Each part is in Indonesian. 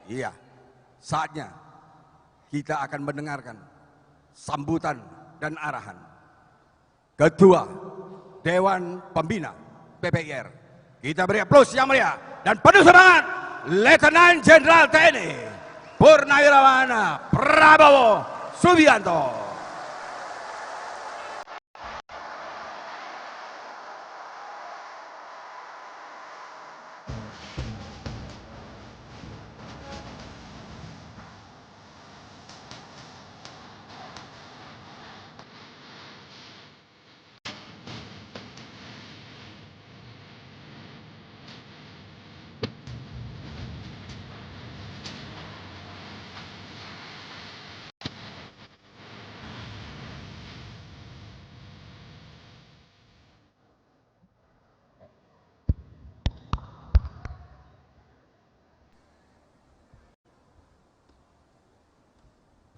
Iya, saatnya kita akan mendengarkan sambutan dan arahan Ketua Dewan Pembina PPIR. Kita beri aplaus yang meriah dan penuh semangat Letnan Jenderal TNI Purnawirawan Prabowo Subianto.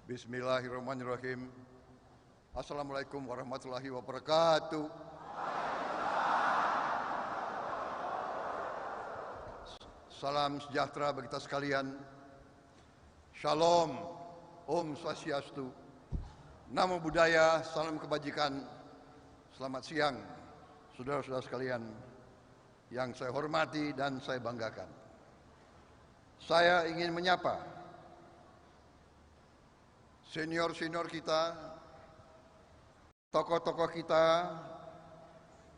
Bismillahirrahmanirrahim. Assalamualaikum warahmatullahi wabarakatuh. Salam sejahtera bagi kita sekalian. Shalom, Om Swastiastu, Namo Buddhaya, salam kebajikan. Selamat siang, saudara-saudara sekalian yang saya hormati dan saya banggakan. Saya ingin menyapa senior-senior kita, tokoh-tokoh kita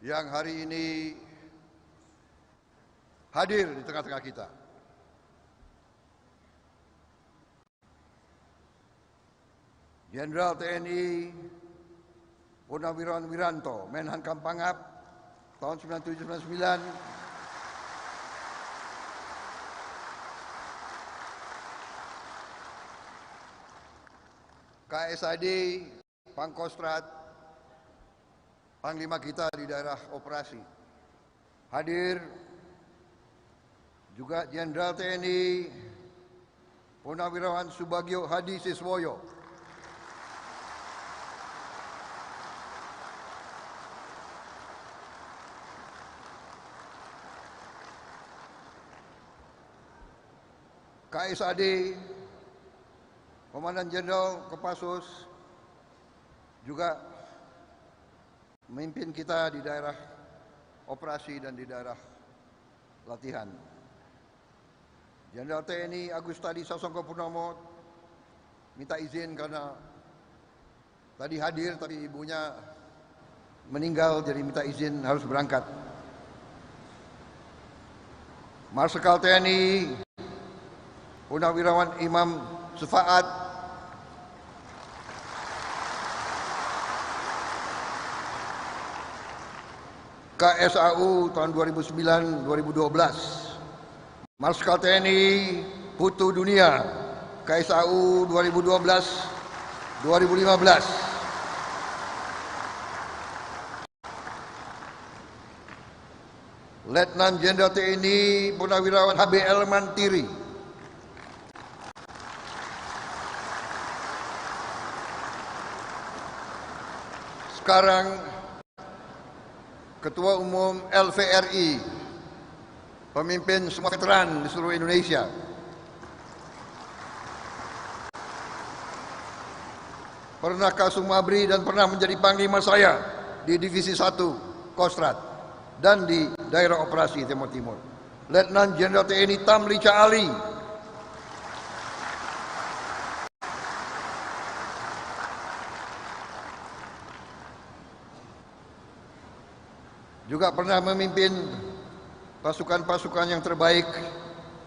yang hari ini hadir di tengah-tengah kita. Jenderal TNI Purnawirawan Wiranto, Menhankam Pangap tahun 97-99, KSAD, Pangkostrat, Panglima kita di daerah operasi. Hadir juga Jenderal TNI Purnawirawan Subagio Hadi Siswoyo, KSAD, Komandan Jenderal Kopassus, juga memimpin kita di daerah operasi dan di daerah latihan. Jenderal TNI Agustadi Sasongko Purnomo minta izin karena tadi hadir tapi ibunya meninggal, jadi minta izin harus berangkat. Marsikal TNI Purnawirawan Imam Sufaat, KSAU tahun 2009-2012, Marsikal TNI Putu Dunia, KSAU 2012-2015, Letnan Jenderal TNI Purnawirawan HBL Mantiri, sekarang Ketua Umum LVRI, pemimpin semua veteran di seluruh Indonesia. Pernah Kasumabri dan pernah menjadi panglima saya di Divisi 1 Kostrat dan di daerah operasi Timur Timur. Letnan Jenderal TNI Tamlica Ali, juga pernah memimpin pasukan-pasukan yang terbaik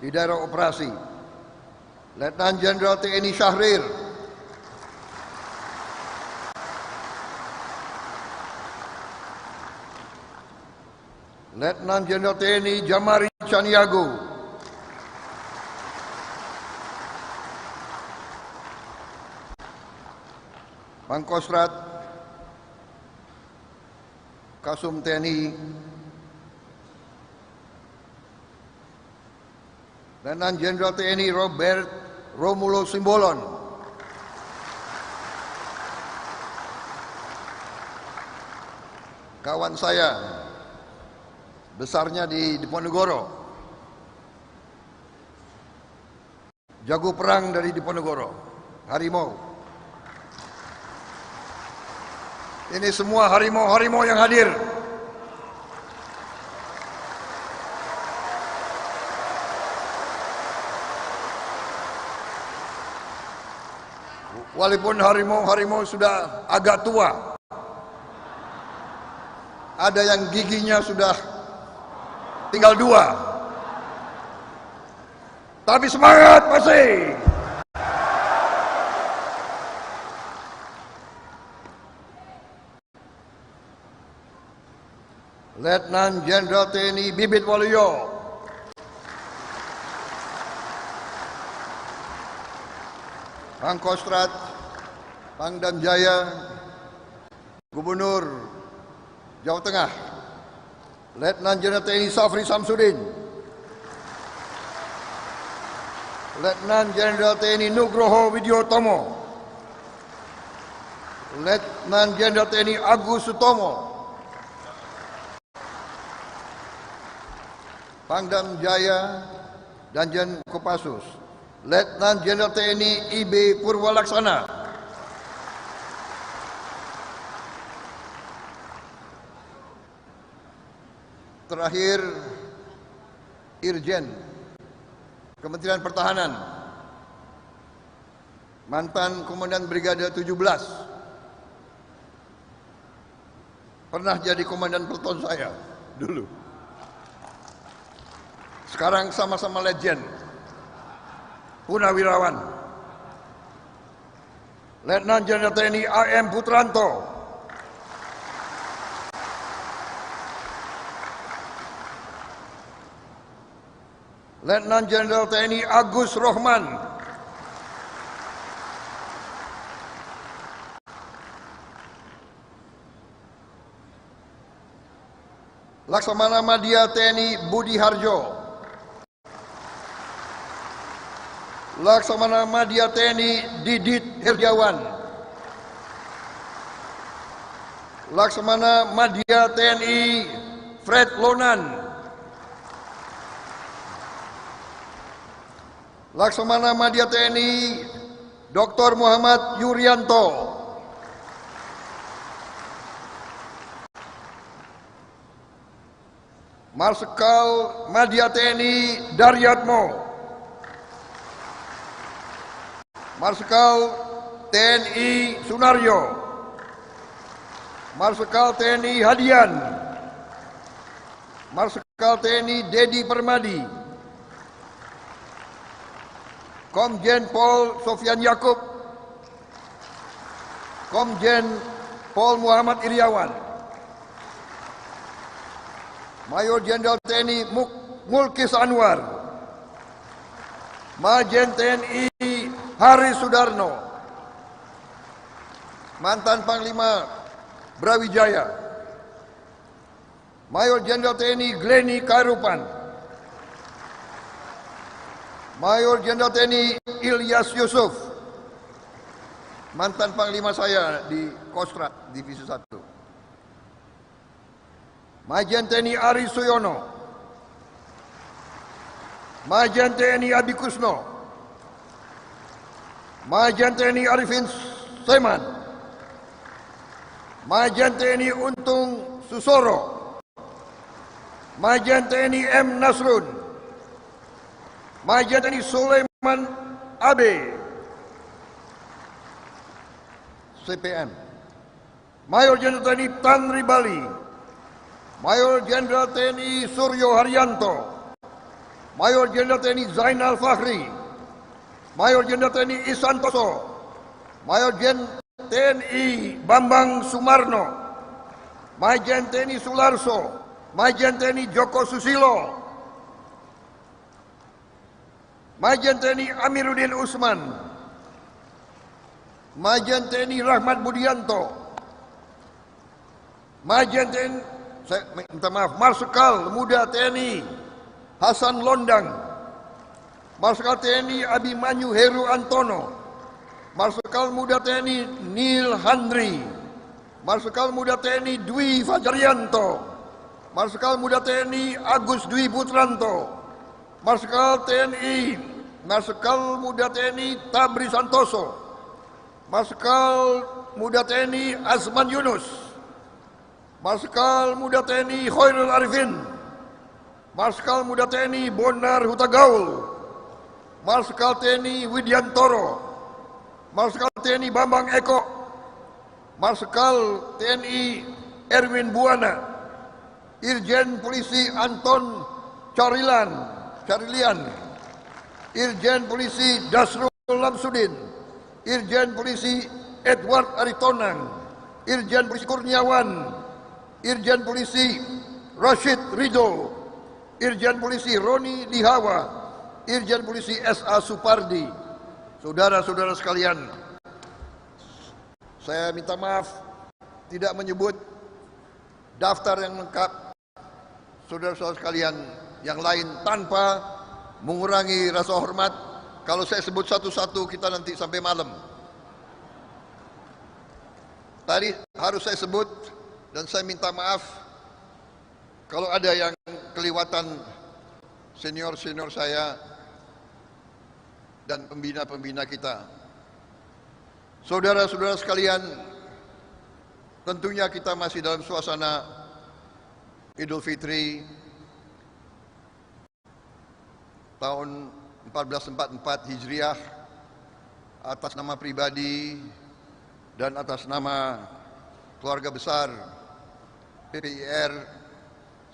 di daerah operasi. Letnan Jenderal TNI Syahrir, Letnan Jenderal TNI Jamari Caniago, Pangkostrat Kasum TNI, Letnan Jenderal TNI Robert Romulo Simbolon, kawan saya, besarnya di Diponegoro. jago perang dari Diponegoro, harimau. Ini semua harimau-harimau yang hadir. Walaupun harimau-harimau sudah agak tua, ada yang giginya sudah tinggal 2, tapi semangat masih. Letnan Jenderal TNI Bibit Waluyo, Pangkostrat Pangdam Jaya, Gubernur Jawa Tengah, Letnan Jenderal TNI Safri Samsudin, Letnan Jenderal TNI Nugroho Widyotomo, Letnan Jenderal TNI Agus Sutomo, Pangdam Jaya Danjen Kopassus, Letnan Jenderal TNI IB Purwalaksana, terakhir Irjen Kementerian Pertahanan, mantan Komandan Brigade 17, pernah jadi komandan peleton saya dulu. Sekarang sama-sama legend, Purnawirawan, Letnan Jenderal TNI AM Putranto, Letnan Jenderal TNI Agus Rohman, Laksamana Madya TNI Budi Harjo, Laksamana Madya TNI Didit Herdiawan, Laksamana Madya TNI Fred Lonan, Laksamana Madya TNI Dr. Muhammad Yuryanto, Marsikal Madya TNI Daryatmo, Marsikal TNI Sunaryo, Marsikal TNI Hadian, Marsikal TNI Dedi Permadi, Komjen Pol Sofyan Yakub, Komjen Pol Muhammad Iriawan, Mayor Jenderal TNI Mulkis Anwar, Majen TNI Haris Sudarno, mantan Panglima Brawijaya, Mayor Jenderal TNI Glenny Kairupan, Mayor Jenderal TNI Ilyas Yusuf, mantan Panglima saya di Kostrat Divisi 1, Majen TNI Ari Suyono, Majen TNI Adi Kusno, Majen TNI Arifin Seman, Majen TNI Untung Susoro, Majen TNI M. Nasrun, Majen TNI Sulaiman Abe, CPM, Mayor Jenderal TNI Tan Ribali, Mayor Jenderal TNI Suryo Haryanto, Mayor Jenderal TNI Zainal Fakhri, Mayor Jenderal TNI Isantoso, Mayor Jenderal TNI Bambang Sumarno, Majen TNI Sularso, Majen TNI Joko Susilo, Majen TNI Amiruddin Usman, Majen TNI Rahmat Budianto, Majen TNI, saya minta maaf, Marsikal Muda TNI Hasan Londang, Marsikal TNI Abimanyu Heru Antono, Marsikal Muda TNI Nil Handri, Marsikal Muda TNI Dwi Fajrianto, Marsikal Muda TNI Agus Dwi Putranto, Marsikal TNI Marsikal Muda TNI Tabri Santoso, Marsikal Muda TNI Azman Yunus, Marsikal Muda TNI Khairul Arifin, Marsikal Muda TNI Bonar Hutagaul, Marsikal TNI Widyantoro, Marsikal TNI Bambang Eko, Marsikal TNI Erwin Buana, Irjen Polisi Anton Carilian, Irjen Polisi Dasrul Lamsudin, Irjen Polisi Edward Aritonang, Irjen Polisi Kurniawan, Irjen Polisi Rashid Ridho, Irjen Polisi Roni Lihawa, Irjen Polisi S.A. Supardi. Saudara-saudara sekalian, saya minta maaf tidak menyebut daftar yang lengkap saudara-saudara sekalian yang lain tanpa mengurangi rasa hormat. Kalau saya sebut satu-satu kita nanti sampai malam. Tadi harus saya sebut dan saya minta maaf kalau ada yang kelewatan senior-senior saya dan pembina-pembina kita. Saudara-saudara sekalian, tentunya kita masih dalam suasana Idul Fitri tahun 1444 Hijriah. Atas nama pribadi dan atas nama keluarga besar PPIR,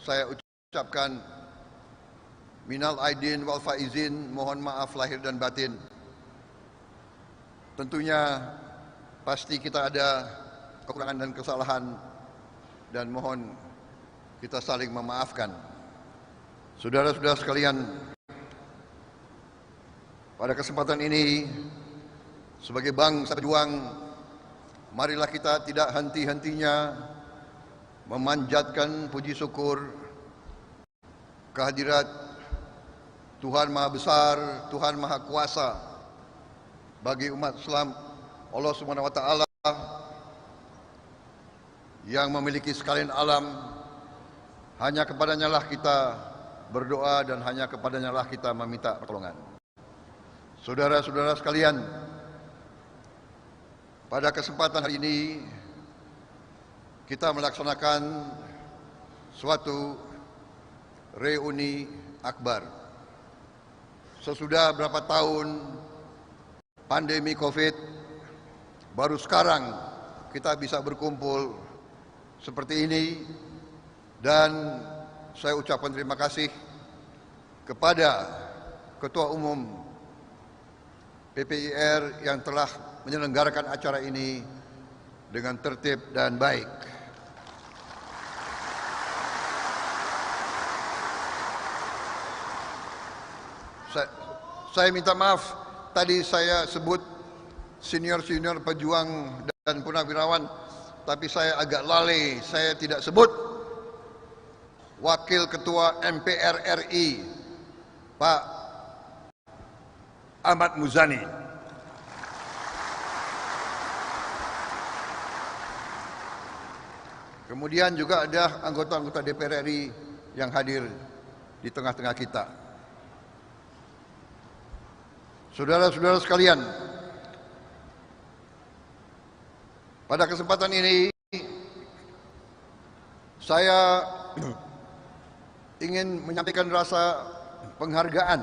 saya ucapkan minal aidin wal faizin, mohon maaf lahir dan batin. Tentunya pasti kita ada kekurangan dan kesalahan dan mohon kita saling memaafkan. Saudara-saudara sekalian, pada kesempatan ini sebagai bangsa pejuang, marilah kita tidak henti-hentinya memanjatkan puji syukur kehadirat Tuhan Maha Besar, Tuhan Maha Kuasa bagi umat Islam, Allah Subhanahu wa taala yang memiliki sekalian alam. Hanya kepadanya lah kita berdoa dan hanya kepadanya lah kita meminta pertolongan. Saudara-saudara sekalian, pada kesempatan hari ini kita melaksanakan suatu reuni akbar. Sesudah berapa tahun pandemi Covid, baru sekarang kita bisa berkumpul seperti ini, dan saya ucapkan terima kasih kepada Ketua Umum PPIR yang telah menyelenggarakan acara ini dengan tertib dan baik. Saya minta maaf, tadi saya sebut senior-senior pejuang dan purnawirawan, tapi saya agak lalai, saya tidak sebut Wakil Ketua MPR RI, Pak Ahmad Muzani. Kemudian juga ada anggota-anggota DPR RI yang hadir di tengah-tengah kita. Saudara-saudara sekalian, pada kesempatan ini saya ingin menyampaikan rasa penghargaan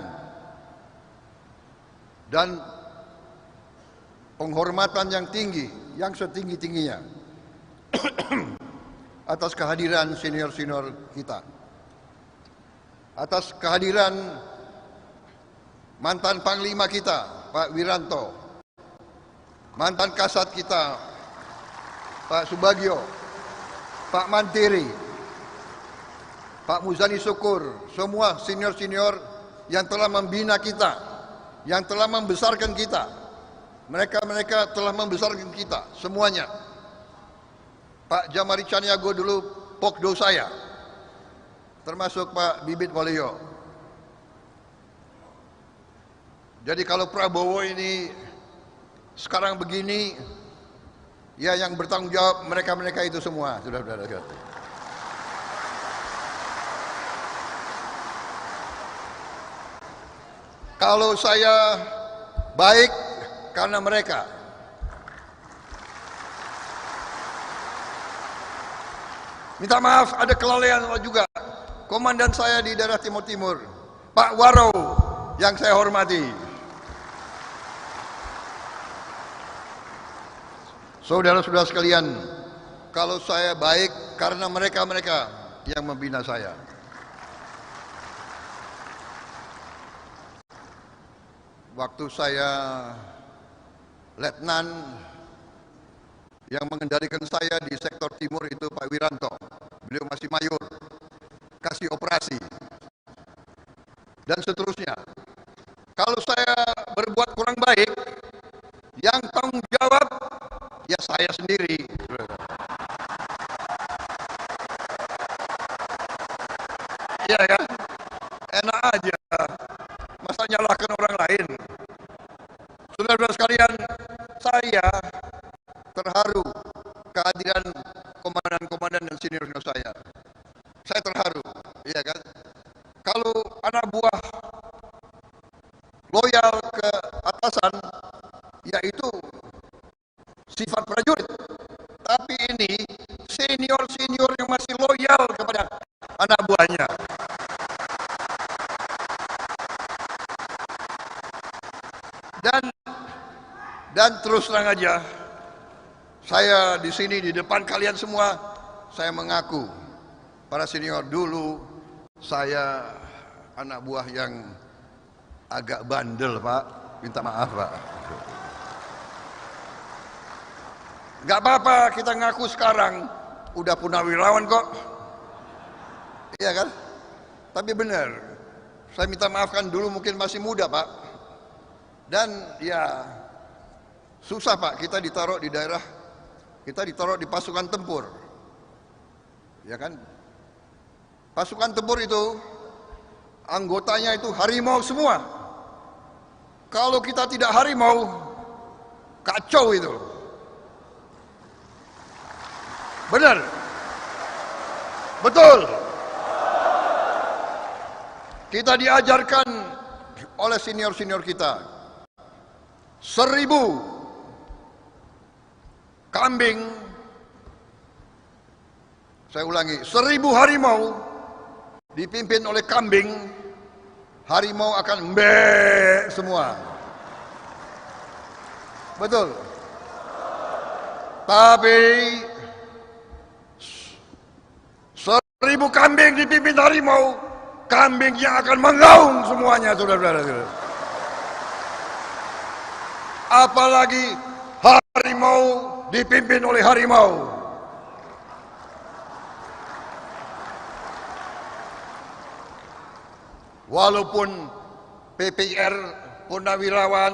dan penghormatan yang tinggi, yang setinggi-tingginya atas kehadiran senior-senior kita, atas kehadiran mantan Panglima kita, Pak Wiranto, mantan Kasat kita, Pak Subagio, Pak Mantiri, Pak Muzani Syukur, semua senior-senior yang telah membina kita, yang telah membesarkan kita. Mereka telah membesarkan kita semuanya. Pak Jamari Caniago dulu pokdo saya, termasuk Pak Bibit Waluyo. Jadi kalau Prabowo ini sekarang begini, ya yang bertanggung jawab mereka-mereka itu semua. Sudah. Kalau saya baik karena mereka. Minta maaf ada kelalaian juga. Komandan saya di daerah Timur Timur, Pak Warau, yang saya hormati. Saudara-saudara sekalian, kalau saya baik karena mereka-mereka yang membina saya. Waktu saya letnan, yang mengendalikan saya di sektor timur itu Pak Wiranto. Beliau masih mayor, kasih operasi, dan seterusnya. Kalau saya berbuat kurang baik, yang tanggung jawab ya saya sendiri. Iya kan? Enak aja. Masa nyalahkan orang lain? Saudara-saudara sekalian, saya terharu kehadiran komandan-komandan dan senior saya. Saya terharu, iya kan? Kalau anak buah loyal ke atasan, yaitu sifat prajurit. Tapi ini senior-senior yang masih loyal kepada anak buahnya. Dan terus terang aja, saya di sini di depan kalian semua, saya mengaku para senior, dulu saya anak buah yang agak bandel, Pak. Minta maaf, Pak. Gak apa-apa kita ngaku sekarang, udah purnawirawan kok. Iya kan? Tapi benar, saya minta maafkan dulu mungkin masih muda, Pak. Dan ya susah, Pak, kita ditaruh di daerah, kita ditaruh di pasukan tempur, ya kan? Pasukan tempur itu anggotanya itu harimau semua. Kalau kita tidak harimau, kacau itu. Benar? Betul. Kita diajarkan oleh senior-senior kita, 1000 kambing, saya ulangi, 1000 harimau dipimpin oleh kambing, harimau akan mbek semua. Betul. Tapi 1000 kambing dipimpin harimau, kambingnya akan mengaum semuanya, saudara-saudara. Apalagi harimau dipimpin oleh harimau. Walaupun PPR purnawirawan,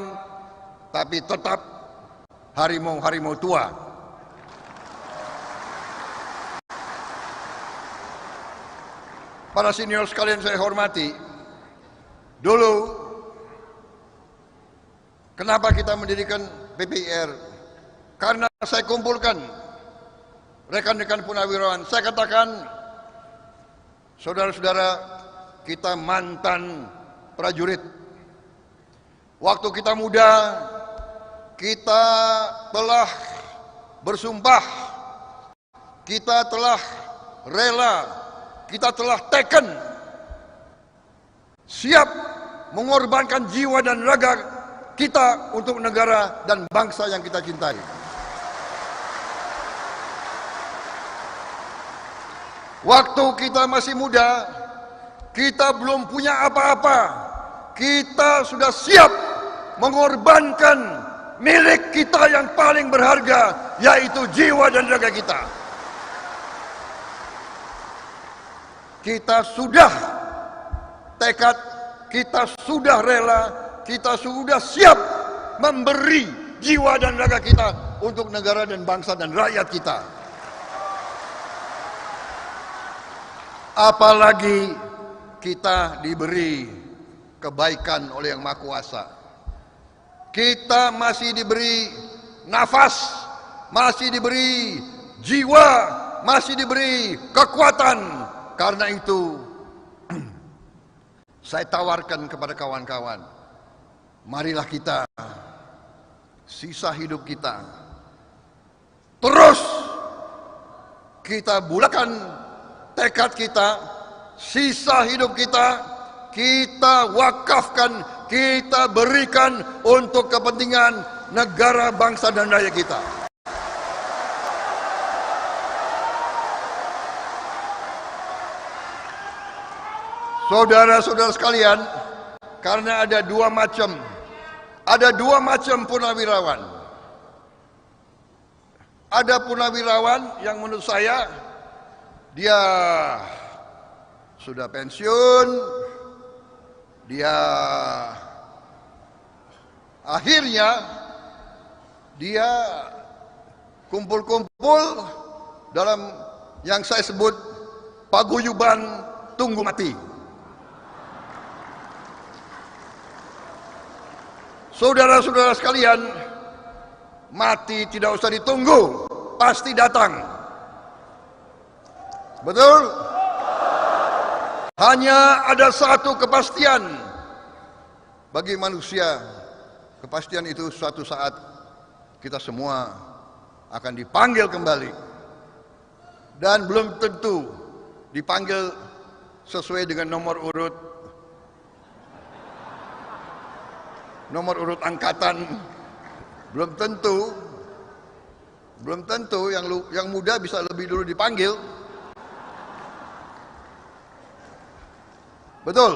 tapi tetap harimau-harimau tua. Para senior sekalian saya hormati, dulu kenapa kita mendirikan PPR? Karena saya kumpulkan rekan-rekan purnawirawan, saya katakan, saudara-saudara, kita mantan prajurit. Waktu kita muda, kita telah bersumpah, kita telah rela, kita telah teken, siap mengorbankan jiwa dan raga kita untuk negara dan bangsa yang kita cintai. Waktu kita masih muda, kita belum punya apa-apa, kita sudah siap mengorbankan milik kita yang paling berharga, yaitu jiwa dan raga kita. Kita sudah tekad, kita sudah rela, kita sudah siap memberi jiwa dan raga kita untuk negara dan bangsa dan rakyat kita. Apalagi kita diberi kebaikan oleh Yang Maha Kuasa. Kita masih diberi nafas, masih diberi jiwa, masih diberi kekuatan. Karena itu saya tawarkan kepada kawan-kawan, marilah kita, sisa hidup kita, terus kita bulatkan tekad kita, sisa hidup kita wakafkan, kita berikan untuk kepentingan negara, bangsa dan rakyat kita. Saudara-saudara sekalian, karena ada dua macam purnawirawan. Ada purnawirawan yang menurut saya dia sudah pensiun, dia akhirnya dia kumpul-kumpul dalam yang saya sebut paguyuban tunggu mati. Saudara-saudara sekalian, mati tidak usah ditunggu, pasti datang. Betul? Hanya ada satu kepastian bagi manusia. Kepastian itu suatu saat kita semua akan dipanggil kembali. Dan belum tentu dipanggil sesuai dengan nomor urut angkatan. Belum tentu yang muda bisa lebih dulu dipanggil. Betul?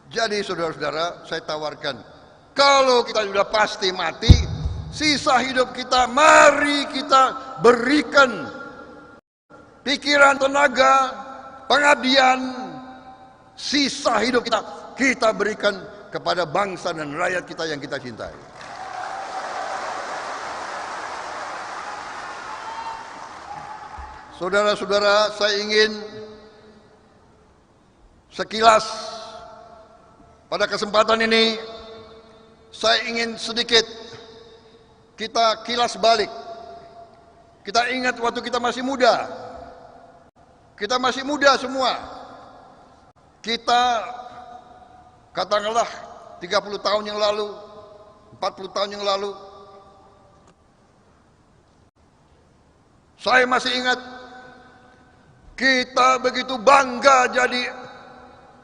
Jadi saudara-saudara, saya tawarkan, kalau kita sudah pasti mati, sisa hidup kita mari kita berikan pikiran, tenaga, pengabdian, sisa hidup kita berikan kepada bangsa dan rakyat kita yang kita cintai. Saudara-saudara, saya ingin sekilas pada kesempatan ini, saya ingin sedikit kita kilas balik. Kita ingat waktu kita masih muda. Kita masih muda semua. Kita katakanlah 30 tahun yang lalu, 40 tahun yang lalu, saya masih ingat kita begitu bangga jadi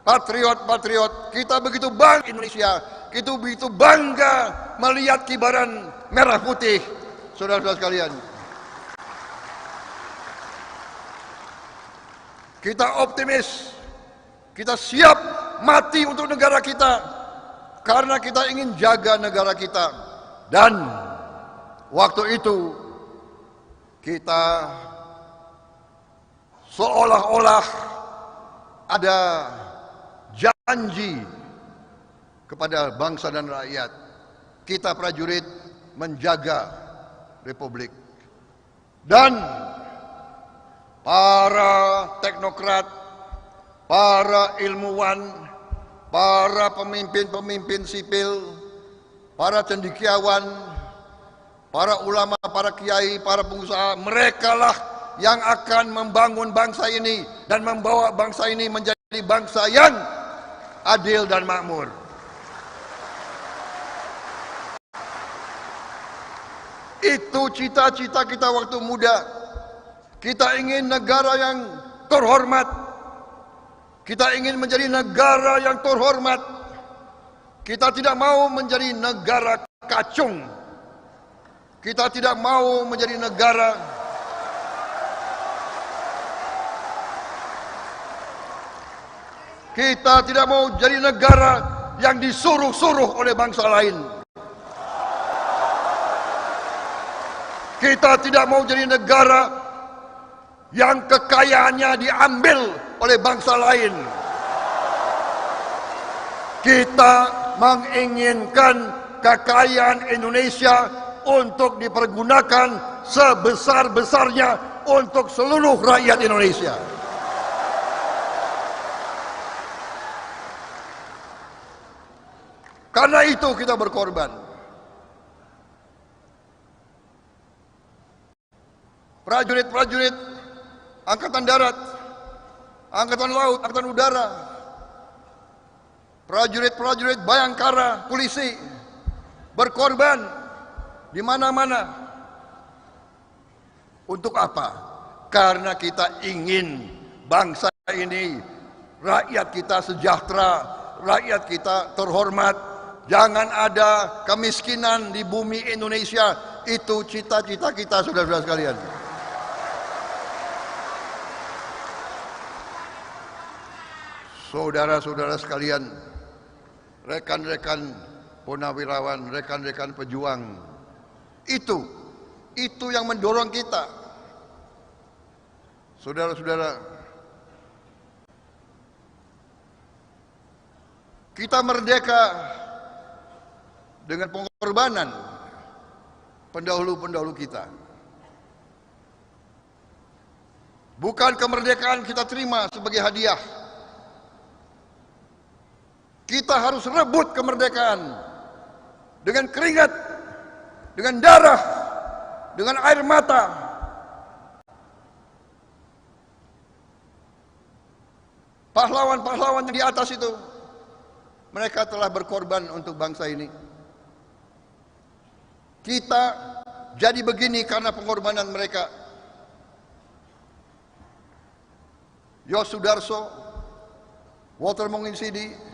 patriot-patriot. Kita begitu bangga Indonesia. Kita begitu bangga melihat kibaran merah putih. Saudara-saudara sekalian, kita optimis. Kita siap mati untuk negara kita karena kita ingin jaga negara kita. Dan waktu itu kita seolah-olah ada janji kepada bangsa dan rakyat. Kita prajurit menjaga Republik. Dan para teknokrat, para ilmuwan, para pemimpin-pemimpin sipil, para cendekiawan, para ulama, para kiai, para pengusaha, merekalah yang akan membangun bangsa ini dan membawa bangsa ini menjadi bangsa yang adil dan makmur. Itu cita-cita kita waktu muda. Kita ingin negara yang terhormat. Kita ingin menjadi negara yang terhormat. Kita tidak mau menjadi negara kacung. Kita tidak mau menjadi negara kita tidak mau jadi negara yang disuruh-suruh oleh bangsa lain. Kita tidak mau jadi negara yang kekayaannya diambil oleh bangsa lain. Kita menginginkan kekayaan Indonesia untuk dipergunakan sebesar-besarnya untuk seluruh rakyat Indonesia. Karena itu kita berkorban. Prajurit-prajurit Angkatan Darat, Angkatan Laut, Angkatan Udara, prajurit-prajurit Bayangkara, polisi berkorban di mana-mana. Untuk apa? Karena kita ingin bangsa ini, rakyat kita sejahtera, rakyat kita terhormat. Jangan ada kemiskinan di bumi Indonesia. Itu cita-cita kita, saudara-saudara sekalian. Saudara-saudara sekalian, rekan-rekan purnawirawan, rekan-rekan pejuang, itu yang mendorong kita. Saudara-saudara, kita merdeka dengan pengorbanan pendahulu-pendahulu kita. Bukan kemerdekaan kita terima sebagai hadiah. Kita harus rebut kemerdekaan dengan keringat, dengan darah, dengan air mata. Pahlawan-pahlawan yang di atas itu, mereka telah berkorban untuk bangsa ini. Kita jadi begini karena pengorbanan mereka. Yos Sudarso, Walter Monginsidi,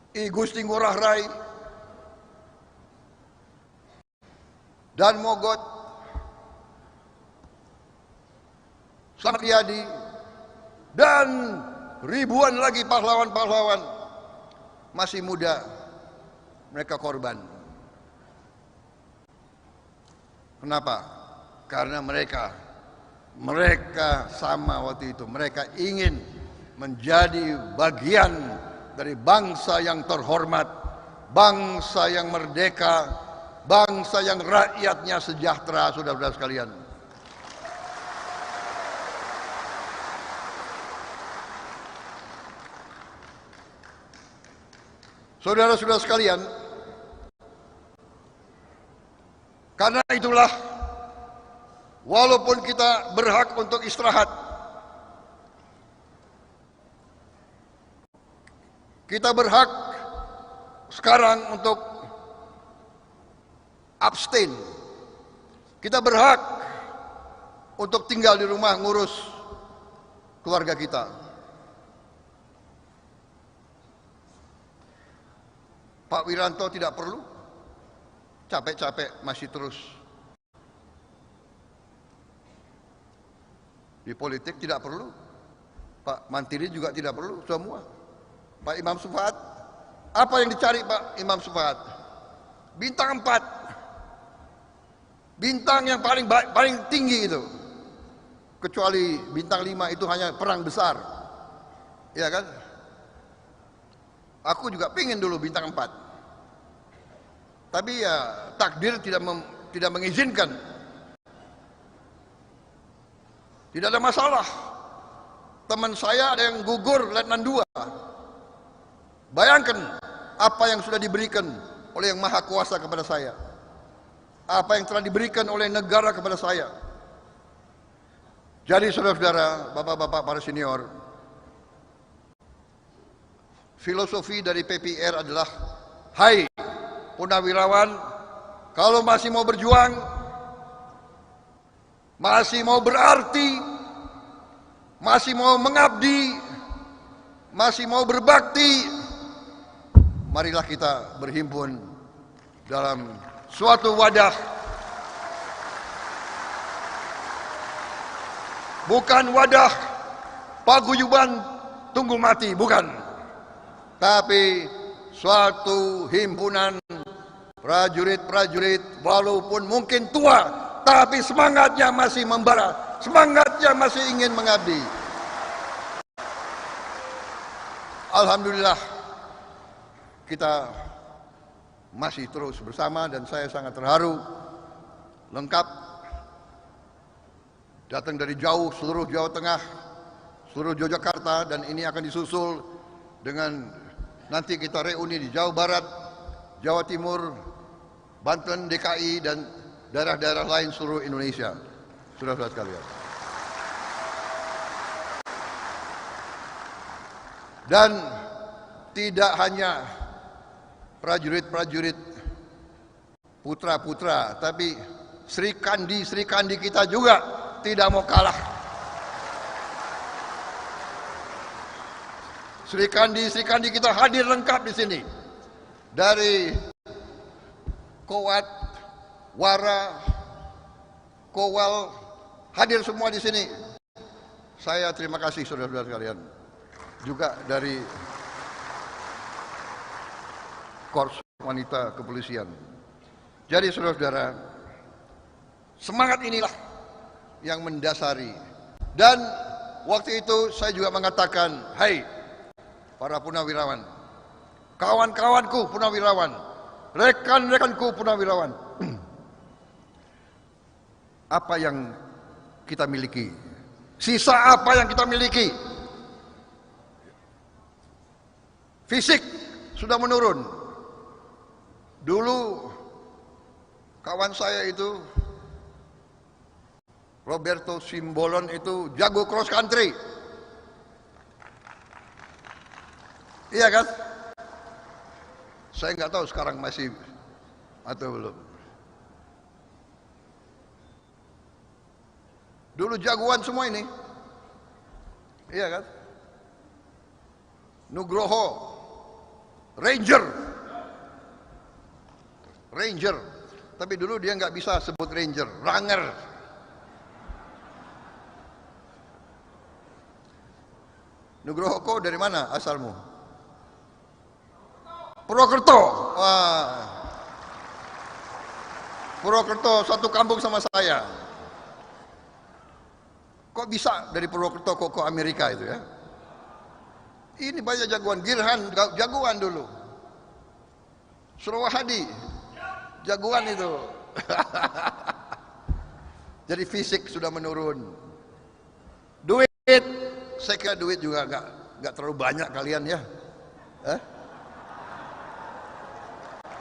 I Gusti Ngurah Rai, dan Mogot, Slamet Riyadi, dan ribuan lagi pahlawan-pahlawan masih muda, mereka korban. Kenapa? Karena mereka sama waktu itu, mereka ingin menjadi bagian dari bangsa yang terhormat, bangsa yang merdeka, bangsa yang rakyatnya sejahtera, saudara-saudara sekalian. Saudara-saudara sekalian, karena itulah walaupun kita berhak untuk istirahat, kita berhak sekarang untuk abstain, kita berhak untuk tinggal di rumah ngurus keluarga kita. Pak Wiranto tidak perlu capek-capek masih terus di politik, tidak perlu. Pak Mantiri juga tidak perlu, semua. Pak Imam Sufaat, apa yang dicari Pak Imam Sufaat? Bintang 4, bintang yang paling tinggi itu. Kecuali bintang 5 itu hanya perang besar, ya kan? Aku juga pingin dulu bintang 4, tapi ya takdir tidak mengizinkan. Tidak ada masalah. Teman saya ada yang gugur Letnan 2. Bayangkan apa yang sudah diberikan oleh Yang Maha Kuasa kepada saya, apa yang telah diberikan oleh negara kepada saya. Jadi saudara-saudara, bapak-bapak para senior, filosofi dari PPR adalah, hai purnawirawan, kalau masih mau berjuang, masih mau berarti, masih mau mengabdi, masih mau berbakti, marilah kita berhimpun dalam suatu wadah, bukan wadah paguyuban tunggu mati, bukan, tapi suatu himpunan prajurit-prajurit walaupun mungkin tua, tapi semangatnya masih membara, semangatnya masih ingin mengabdi. Alhamdulillah kita masih terus bersama dan saya sangat terharu, lengkap, datang dari jauh, seluruh Jawa Tengah, seluruh Yogyakarta, dan ini akan disusul dengan nanti kita reuni di Jawa Barat, Jawa Timur, Banten, DKI, dan daerah-daerah lain seluruh Indonesia. Saudara-saudara sekalian. Dan tidak hanya prajurit-prajurit putra-putra, tapi Sri Kandi kita juga tidak mau kalah. Sri Kandi kita hadir lengkap di sini. Dari Kowat, Wara, Kowal, hadir semua di sini. Saya terima kasih saudara-saudara sekalian. Juga dari Korps Wanita Kepolisian. Jadi saudara-saudara, semangat inilah yang mendasari. Dan waktu itu saya juga mengatakan, hai para purnawirawan, kawan-kawanku purnawirawan, rekan-rekanku purnawirawan, apa yang kita miliki, sisa apa yang kita miliki. Fisik sudah menurun. Dulu kawan saya itu Roberto Simbolon itu jago cross country. Iya kan? Saya nggak tahu sekarang masih atau belum. Dulu jagoan semua ini. Iya kan? Nugroho, Ranger. Tapi dulu dia nggak bisa sebut Ranger, Ranger. Nugroho, kau dari mana asalmu? Purwokerto. Wah. Purwokerto satu kampung sama saya. Kok bisa dari Purwokerto kok ke Amerika itu ya? Ini banyak jagoan. Girhan jagoan dulu. Surawahadi jagoan itu. Jadi fisik sudah menurun. Duit, saya kira duit juga nggak terlalu banyak kalian ya.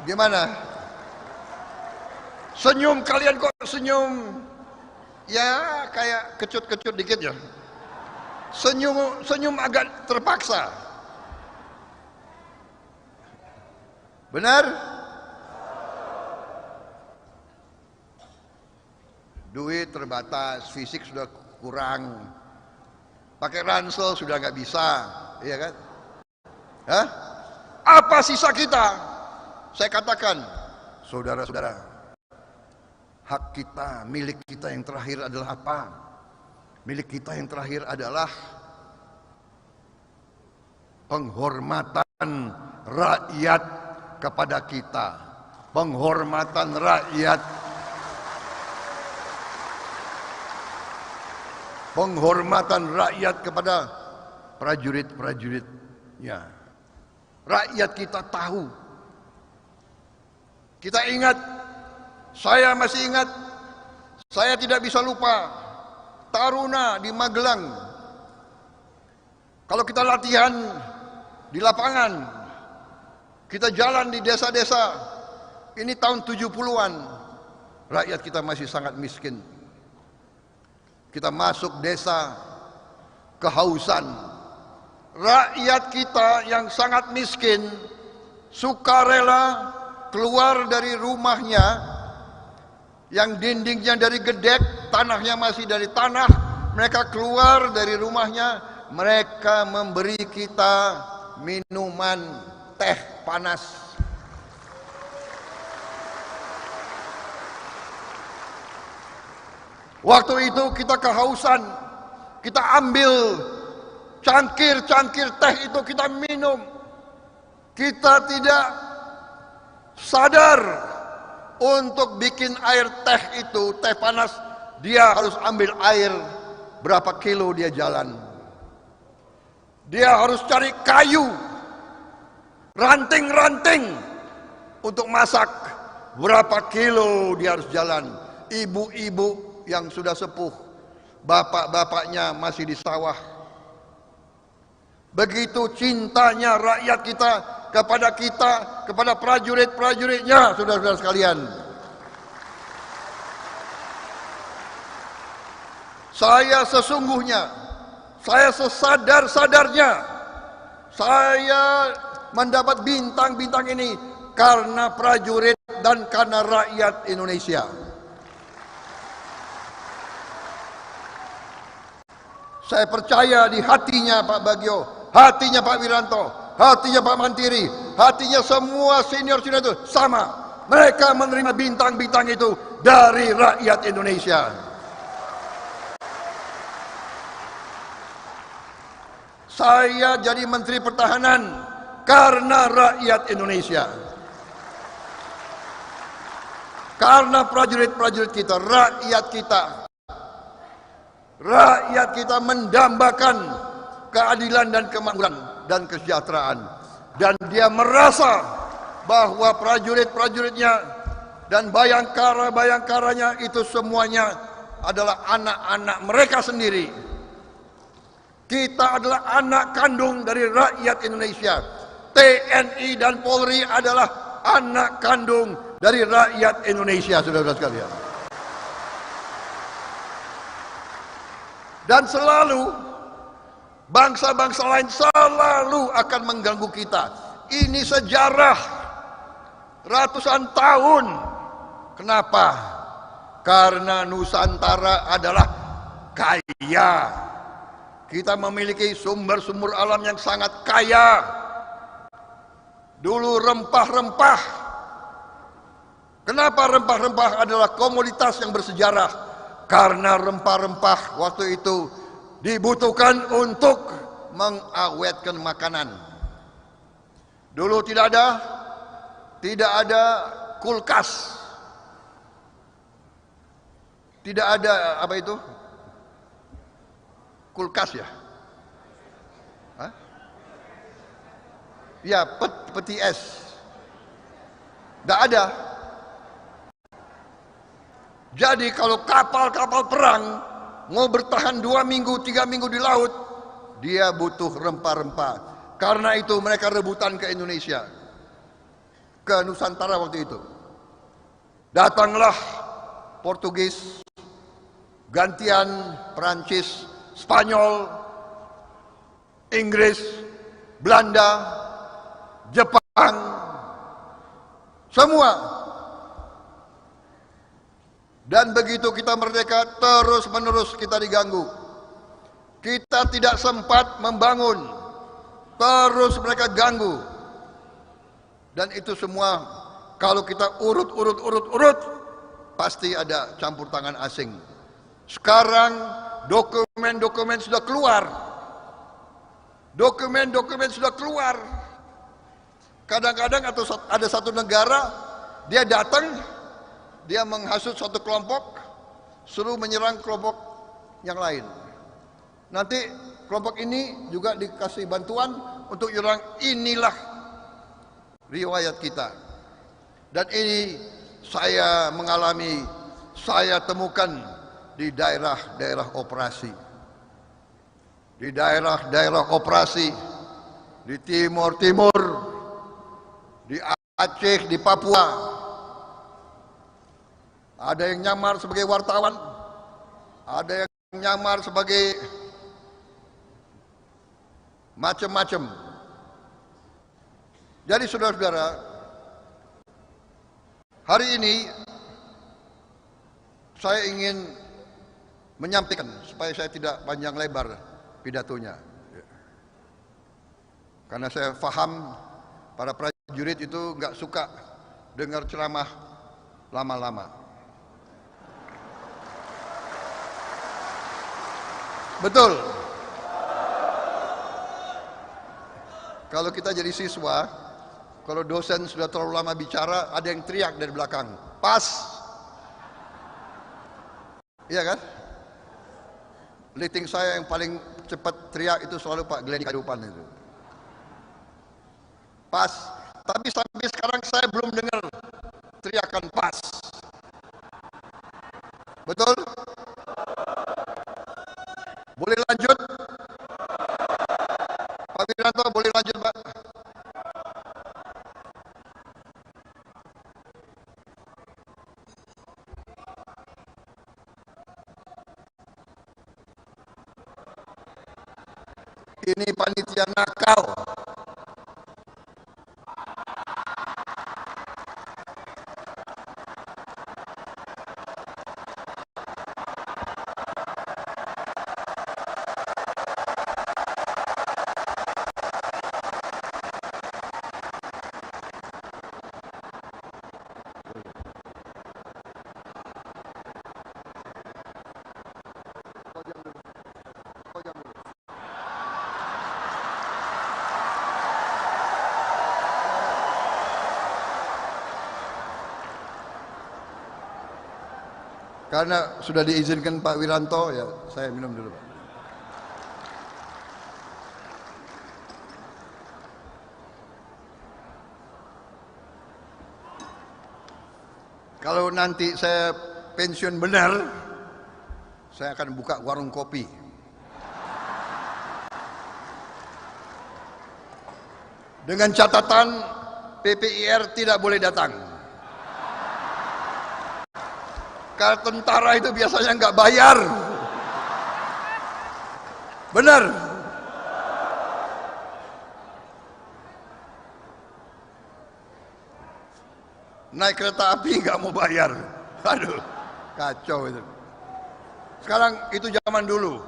Gimana? Senyum kalian kok senyum? Ya kayak kecut-kecut dikit ya. Senyum agak terpaksa. Benar? Duit terbatas, fisik sudah kurang. Pakai ransel sudah nggak bisa, iya kan? Hah? Apa sisa kita? Saya katakan, saudara-saudara, hak kita, milik kita yang terakhir adalah apa? Milik kita yang terakhir adalah penghormatan rakyat kepada kita. Penghormatan rakyat. Penghormatan rakyat kepada prajurit-prajuritnya. Rakyat kita tahu. Kita ingat, saya masih ingat, saya tidak bisa lupa Taruna di Magelang. Kalau kita latihan di lapangan, kita jalan di desa-desa, ini tahun 70-an, rakyat kita masih sangat miskin. Kita masuk desa, kehausan. Rakyat kita yang sangat miskin, sukarela keluar dari rumahnya yang dindingnya dari gedek, tanahnya masih dari tanah. Mereka keluar dari rumahnya, mereka memberi kita minuman teh panas. Waktu itu kita kehausan, kita ambil cangkir-cangkir teh itu kita minum. Kita tidak sadar untuk bikin air teh itu, teh panas, dia harus ambil air berapa kilo dia jalan. Dia harus cari kayu, ranting-ranting untuk masak. Berapa kilo dia harus jalan. Ibu-ibu yang sudah sepuh, bapak-bapaknya masih di sawah. Begitu cintanya rakyat kita kepada prajurit-prajuritnya, saudara-saudara sekalian. Saya sesungguhnya, saya sesadar-sadarnya, Saya mendapat bintang-bintang ini karena prajurit dan karena rakyat Indonesia. Saya percaya di hatinya Pak Bagio, hatinya Pak Wiranto, hatinya Pak Mantiri, hatinya semua senior-senior itu sama. Mereka menerima bintang-bintang itu dari rakyat Indonesia. Saya jadi Menteri Pertahanan karena rakyat Indonesia. Karena prajurit-prajurit kita, rakyat kita. Rakyat kita mendambakan keadilan dan kemakmuran dan kesejahteraan. Dan dia merasa bahwa prajurit-prajuritnya dan bayangkara-bayangkaranya itu semuanya adalah anak-anak mereka sendiri. Kita adalah anak kandung dari rakyat Indonesia. TNI dan Polri adalah anak kandung dari rakyat Indonesia, saudara-saudara sekalian. Dan selalu bangsa-bangsa lain selalu akan mengganggu kita. Ini sejarah ratusan tahun. Kenapa? Karena Nusantara adalah kaya. Kita memiliki sumber-sumber alam yang sangat kaya. Dulu rempah-rempah. Kenapa rempah-rempah adalah komoditas yang bersejarah? Karena rempah-rempah waktu itu dibutuhkan untuk mengawetkan makanan. Dulu tidak ada kulkas. Tidak ada apa itu? Kulkas ya? Hah? Ya, peti es. Tidak ada. Jadi kalau kapal-kapal perang mau bertahan 2 minggu, 3 minggu di laut, dia butuh rempah-rempah. Karena itu mereka rebutan ke Indonesia, ke Nusantara waktu itu. Datanglah Portugis, gantian Perancis, Spanyol, Inggris, Belanda, Jepang, semua. Dan begitu kita merdeka, terus-menerus kita diganggu. Kita tidak sempat membangun, terus mereka ganggu. Dan itu semua kalau kita urut, pasti ada campur tangan asing. Sekarang dokumen-dokumen sudah keluar. Dokumen-dokumen sudah keluar. Kadang-kadang ada satu negara, dia datang, dia menghasut suatu kelompok, suruh menyerang kelompok yang lain. Nanti kelompok ini juga dikasih bantuan untuk menyerang. Inilah riwayat kita. Dan ini saya mengalami, saya temukan di daerah-daerah operasi. Di daerah-daerah operasi, di Timur-Timur, di Aceh, di Papua. Ada yang nyamar sebagai wartawan, ada yang nyamar sebagai macam-macam. Jadi saudara-saudara, hari ini saya ingin menyampaikan supaya saya tidak panjang lebar pidatonya. Karena saya paham para prajurit itu nggak suka dengar ceramah lama-lama. Betul. Kalau kita jadi siswa, kalau dosen sudah terlalu lama bicara, ada yang teriak dari belakang, pas. Iya kan? Liting saya yang paling cepat teriak itu selalu Pak Glenn Kadupan itu. Pas. Tapi sampai sekarang saya belum dengar teriakan pas. Betul? Boleh lanjut? Pak Wiranto, boleh lanjut Pak? Ini panitia nakal. Karena sudah diizinkan Pak Wiranto, ya saya minum dulu Pak. Kalau nanti saya pensiun benar, saya akan buka warung kopi. Dengan catatan PPIR tidak boleh datang. Karena tentara itu biasanya nggak bayar. Benar. Naik kereta api nggak mau bayar. Aduh, kacau itu. Sekarang itu zaman dulu.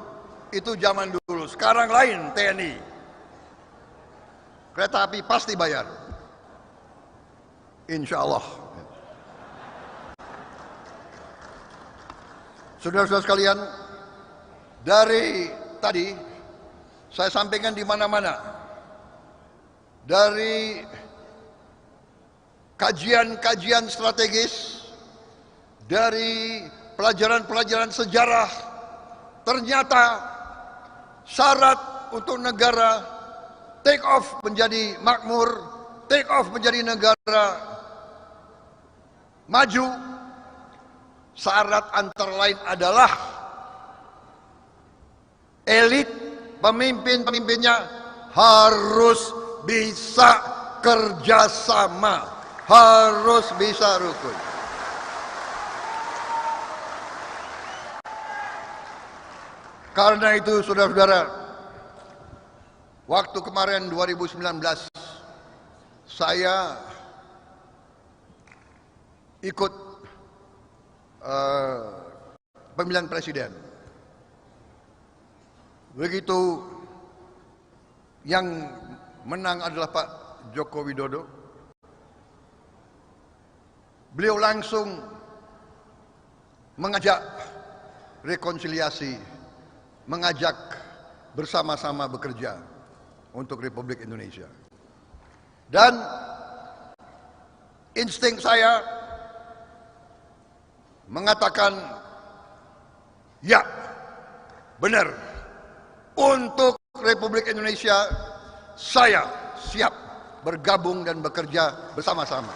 Itu zaman dulu. Sekarang lain TNI. Kereta api pasti bayar. Insya Allah. Saudara-saudara sekalian, dari tadi saya sampaikan di mana-mana, dari kajian-kajian strategis, dari pelajaran-pelajaran sejarah, ternyata syarat untuk negara take off menjadi makmur, take off menjadi negara maju, syarat antara lain adalah elit pemimpin-pemimpinnya harus bisa kerjasama, harus bisa rukun. Karena itu saudara-saudara, waktu kemarin 2019 saya ikut pemilihan presiden. Begitu yang menang adalah Pak Joko Widodo, beliau langsung mengajak rekonsiliasi, mengajak bersama-sama bekerja untuk Republik Indonesia. Dan insting saya mengatakan, ya, benar, untuk Republik Indonesia saya siap bergabung dan bekerja bersama-sama.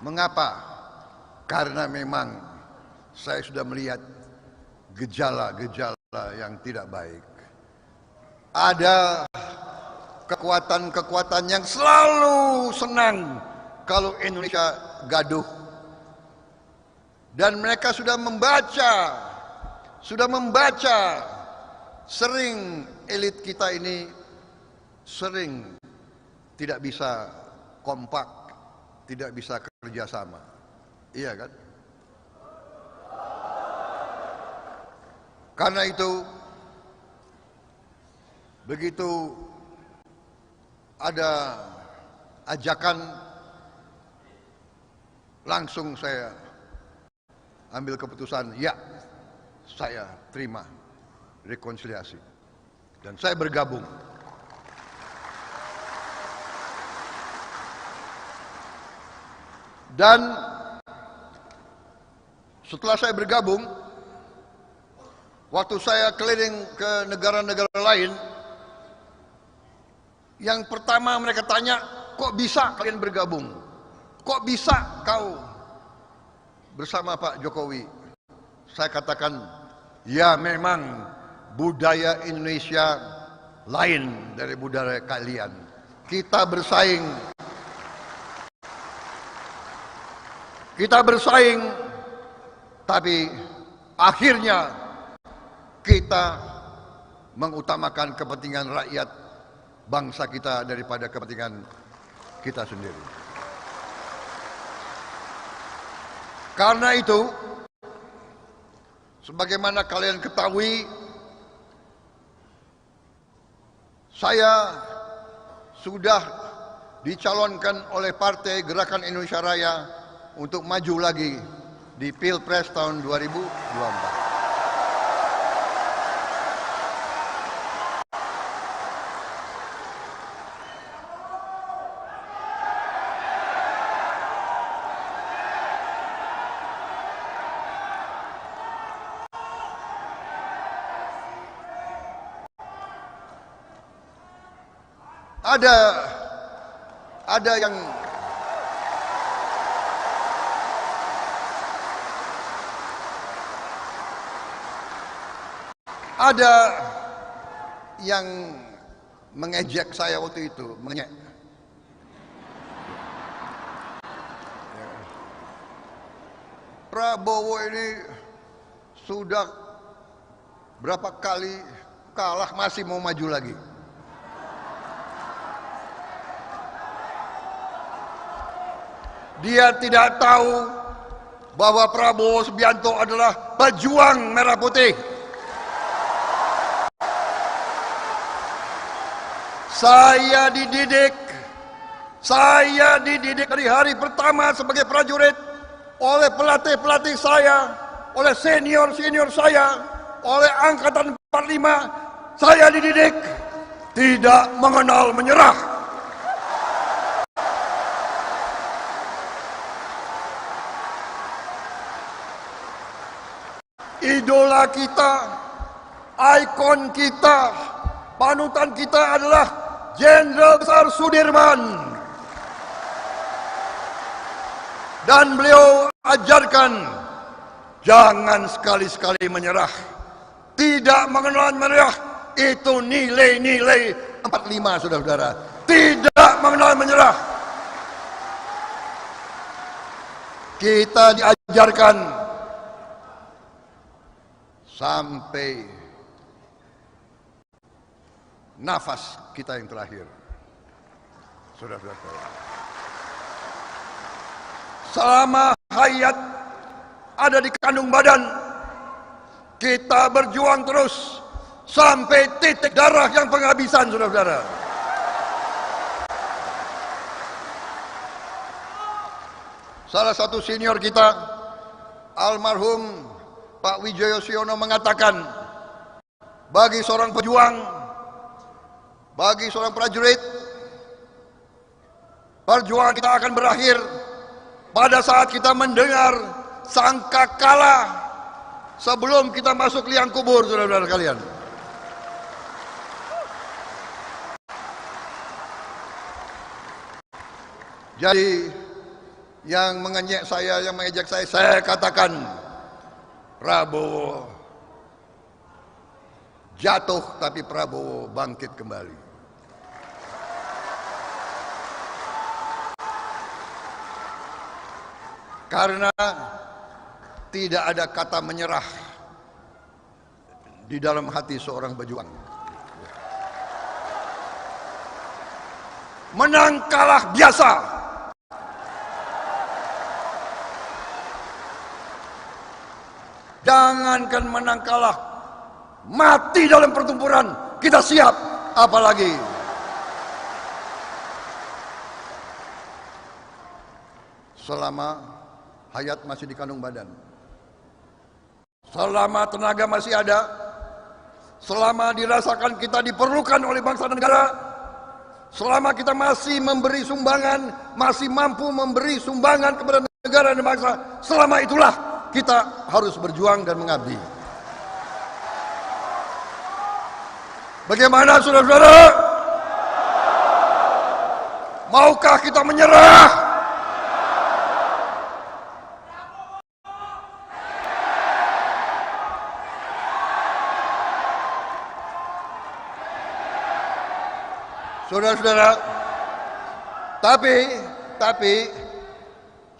Mengapa? Karena memang saya sudah melihat gejala-gejala yang tidak baik. Ada kekuatan-kekuatan yang selalu senang kalau Indonesia gaduh. Dan mereka sudah membaca sering elit kita ini sering tidak bisa kompak, tidak bisa kerjasama. Iya kan? Karena itu begitu ada ajakan, langsung saya ambil keputusan, ya, saya terima rekonsiliasi dan saya bergabung. Dan setelah saya bergabung, waktu saya keliling ke negara-negara lain, yang pertama mereka tanya, kok bisa kalian bergabung? Kok bisa kau bersama Pak Jokowi? Saya katakan, ya memang budaya Indonesia lain dari budaya kalian. Kita bersaing. Kita bersaing, tapi akhirnya kita mengutamakan kepentingan rakyat bangsa kita daripada kepentingan kita sendiri. Karena itu, sebagaimana kalian ketahui, saya sudah dicalonkan oleh Partai Gerakan Indonesia Raya untuk maju lagi di Pilpres tahun 2024. ada yang mengejek saya waktu itu, mengejek. Prabowo ini sudah berapa kali kalah masih mau maju lagi. Dia tidak tahu bahwa Prabowo Subianto adalah pejuang merah putih. Saya dididik dari hari pertama sebagai prajurit oleh pelatih-pelatih saya, oleh senior-senior saya, oleh angkatan 45. Saya dididik tidak mengenal menyerah. Idola kita, ikon kita, panutan kita adalah Jenderal Besar Sudirman. Dan beliau ajarkan, jangan sekali-sekali menyerah. Tidak mengenal menyerah, itu nilai-nilai 45, saudara-saudara. Tidak mengenal menyerah. Kita diajarkan sampai nafas kita yang terakhir. Saudara-saudara, selama hayat ada di kandung badan, kita berjuang terus sampai titik darah yang penghabisan, saudara-saudara. Salah satu senior kita, almarhum Pak Wijoyo mengatakan, bagi seorang pejuang, bagi seorang prajurit, perjuangan kita akan berakhir pada saat kita mendengar sangkakala sebelum kita masuk liang kubur, saudara-saudara kalian. Jadi yang mengejek saya katakan, Prabowo jatuh tapi Prabowo bangkit kembali. Karena tidak ada kata menyerah di dalam hati seorang pejuang. Menang kalah biasa. Jangankan menang kalah, mati dalam pertempuran kita siap, apalagi selama hayat masih di kandung badan, selama tenaga masih ada, selama dirasakan kita diperlukan oleh bangsa dan negara, selama kita masih memberi sumbangan, masih mampu memberi sumbangan kepada negara dan bangsa, selama itulah kita harus berjuang dan mengabdi. Bagaimana, saudara-saudara? Maukah kita menyerah? Saudara-saudara, tapi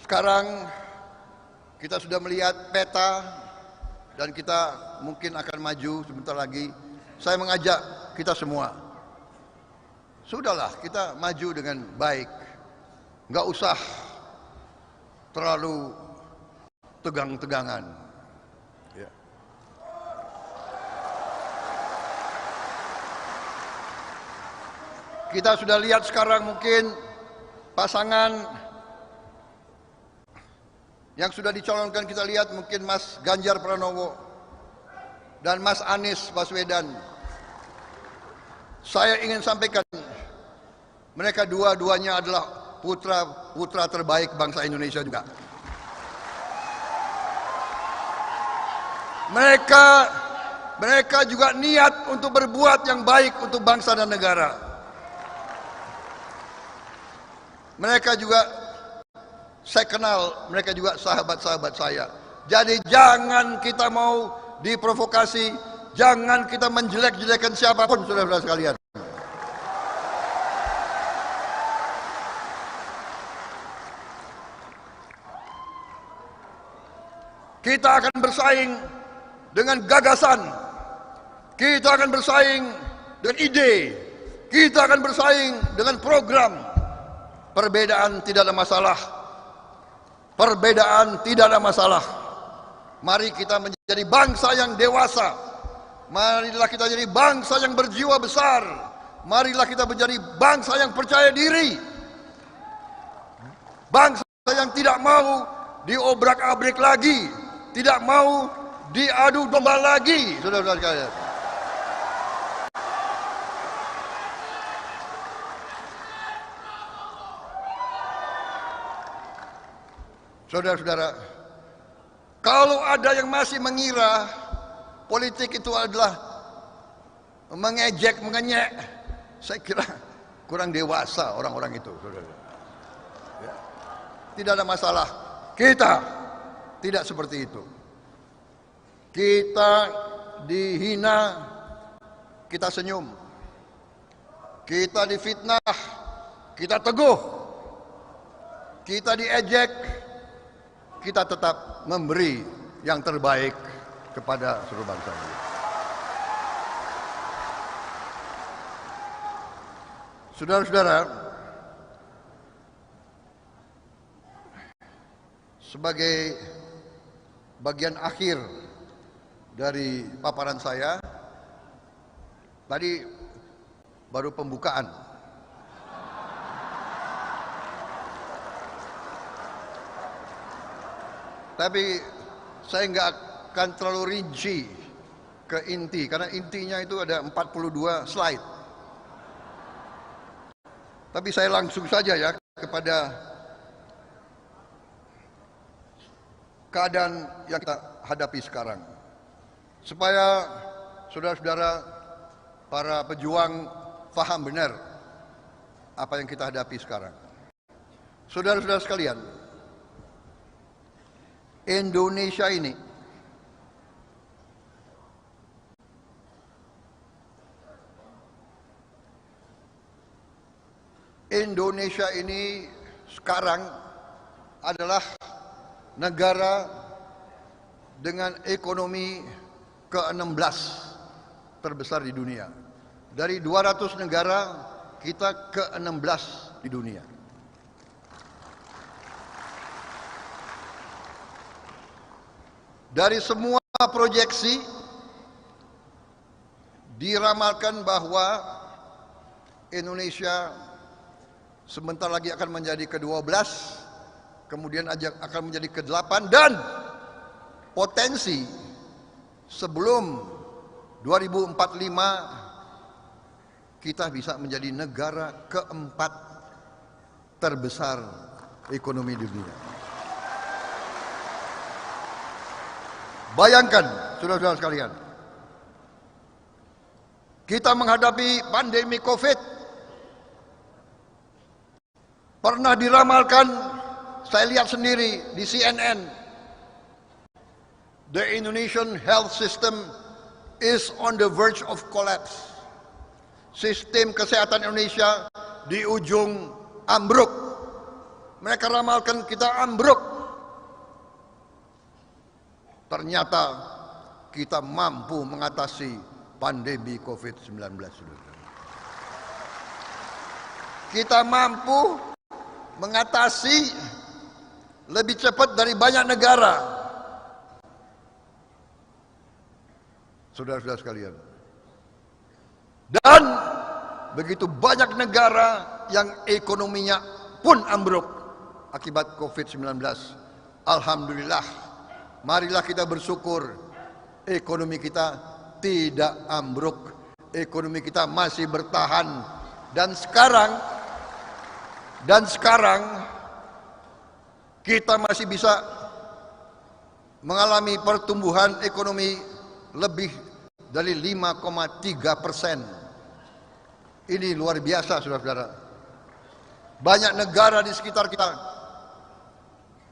sekarang kita sudah melihat peta dan kita mungkin akan maju sebentar lagi. Saya mengajak kita semua, sudahlah kita maju dengan baik, nggak usah terlalu tegang-tegangan. Ya. Kita sudah lihat sekarang mungkin pasangan yang sudah dicalonkan, kita lihat mungkin Mas Ganjar Pranowo dan Mas Anies Baswedan. Saya ingin sampaikan, mereka dua-duanya adalah putra terbaik bangsa Indonesia juga. Mereka juga niat untuk berbuat yang baik untuk bangsa dan negara. Mereka juga saya kenal, mereka juga sahabat-sahabat saya. Jadi jangan kita mau diprovokasi, jangan kita menjelek-jelekan siapapun, saudara-saudara sekalian. Kita akan bersaing dengan gagasan, kita akan bersaing dengan ide, kita akan bersaing dengan program. Perbedaan tidak ada masalah. Perbedaan tidak ada masalah. Mari kita menjadi bangsa yang dewasa. Marilah kita jadi bangsa yang berjiwa besar. Marilah kita menjadi bangsa yang percaya diri. Bangsa yang tidak mau diobrak-abrik lagi, tidak mau diadu domba lagi, saudara-saudara sekalian. Saudara-saudara, kalau ada yang masih mengira politik itu adalah mengejek, mengenyek, saya kira kurang dewasa orang-orang itu, saudara. Ya. Tidak ada masalah. Kita tidak seperti itu. Kita dihina, kita senyum. Kita difitnah, kita teguh. Kita diejek, kita tetap memberi yang terbaik kepada seluruh bangsa ini. Saudara-saudara, sebagai bagian akhir dari paparan saya, tadi baru pembukaan. Tapi saya nggak akan terlalu rinci ke inti, karena intinya itu ada 42 slide. Tapi saya langsung saja ya kepada keadaan yang kita hadapi sekarang. Supaya saudara-saudara para pejuang paham benar apa yang kita hadapi sekarang. Saudara-saudara sekalian, Indonesia ini sekarang adalah negara dengan ekonomi ke-16 terbesar di dunia. Dari 200 negara, kita ke-16 di dunia. Dari semua proyeksi diramalkan bahwa Indonesia sebentar lagi akan menjadi ke-12, kemudian akan menjadi ke-8, dan potensi sebelum 2045 kita bisa menjadi negara ke-4 terbesar ekonomi di dunia. Bayangkan, saudara-saudara sekalian, kita menghadapi pandemi COVID. Pernah diramalkan, saya lihat sendiri di CNN, the Indonesian health system is on the verge of collapse. Sistem kesehatan Indonesia di ujung ambruk. Mereka ramalkan kita ambruk. Ternyata kita mampu mengatasi pandemi COVID-19. Kita mampu mengatasi lebih cepat dari banyak negara. Saudara-saudara sekalian. Dan begitu banyak negara yang ekonominya pun ambruk akibat COVID-19. Alhamdulillah. Marilah kita bersyukur ekonomi kita tidak ambruk, ekonomi kita masih bertahan, dan sekarang kita masih bisa mengalami pertumbuhan ekonomi lebih dari 5,3%. Ini luar biasa, saudara-saudara. Banyak negara di sekitar kita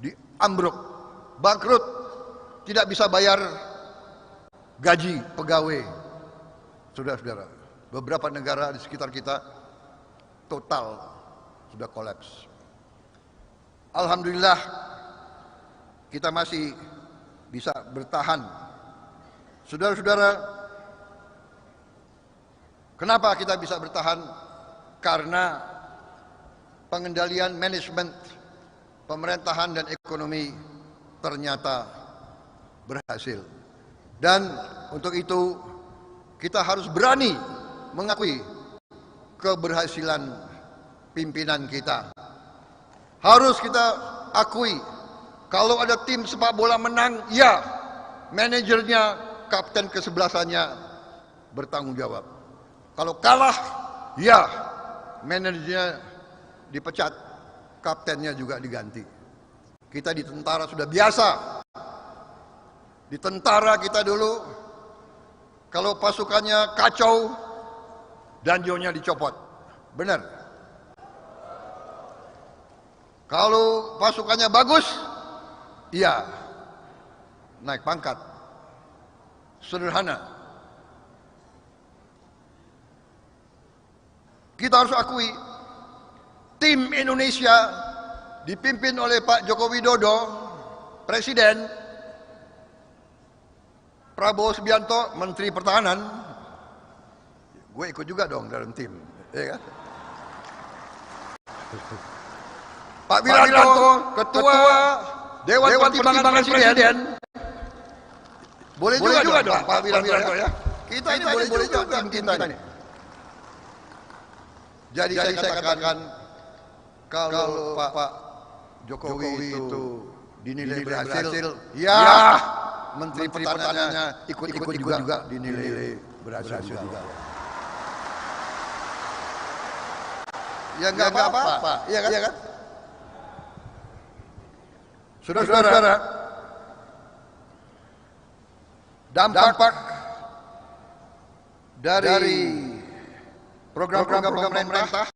diambruk, bangkrut, tidak bisa bayar gaji pegawai. Saudara-saudara, beberapa negara di sekitar kita total sudah kolaps. Alhamdulillah kita masih bisa bertahan. Saudara-saudara, kenapa kita bisa bertahan? Karena pengendalian manajemen pemerintahan dan ekonomi ternyata berhasil. Dan untuk itu kita harus berani mengakui keberhasilan pimpinan kita. Harus kita akui, kalau ada tim sepak bola menang, ya manajernya, kapten kesebelasannya bertanggung jawab. Kalau kalah, ya manajernya dipecat, kaptennya juga diganti. Kita di tentara sudah biasa. Di tentara kita dulu, kalau pasukannya kacau, danjonya dicopot. Benar. Kalau pasukannya bagus, iya, naik pangkat. Sederhana. Kita harus akui, tim Indonesia dipimpin oleh Pak Joko Widodo, Presiden, Prabowo Subianto, Menteri Pertahanan. Gue ikut juga dong dalam tim, ya kan? Pak Wiranto, Ketua Dewan Pertimbangan Presiden. Boleh juga dong Pak Wiranto ya. Kita ini boleh juga tim kita ini. Jadi saya katakan, kalau Pak Jokowi itu dinilai berhasil, ya Menteri Pertahanannya ikut juga dinilai berhasil juga. Ya enggak apa-apa, iya kan? Saudara-saudara, dampak dari program-program pemerintah,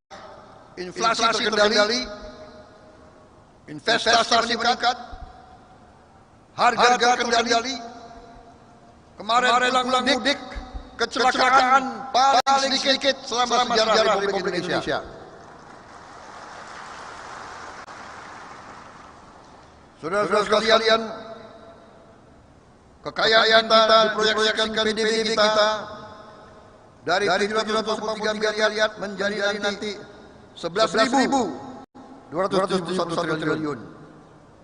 inflasi terkendali, investasi meningkat, harga terkendali, kemarin pulang mudik, kecelakaan paling sedikit selama sejarah Republik Indonesia. Saudara-saudara sekalian, kekayaan kita diproyeksikan PDB kita dari 743 miliar menjadi nanti 11.271 triliun.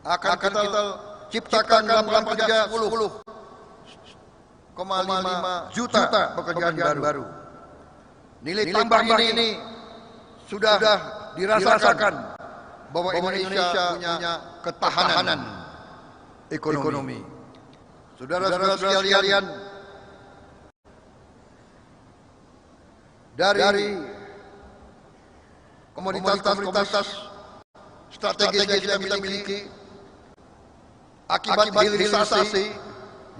Akan kita ciptakan dalam 30,5 juta pekerjaan baru. Nilai tambah ini sudah dirasakan bahwa Indonesia punya ketahanan ekonomi. Saudara-saudara sekalian, dari komoditas strategis yang kita miliki, akibat hilirisasi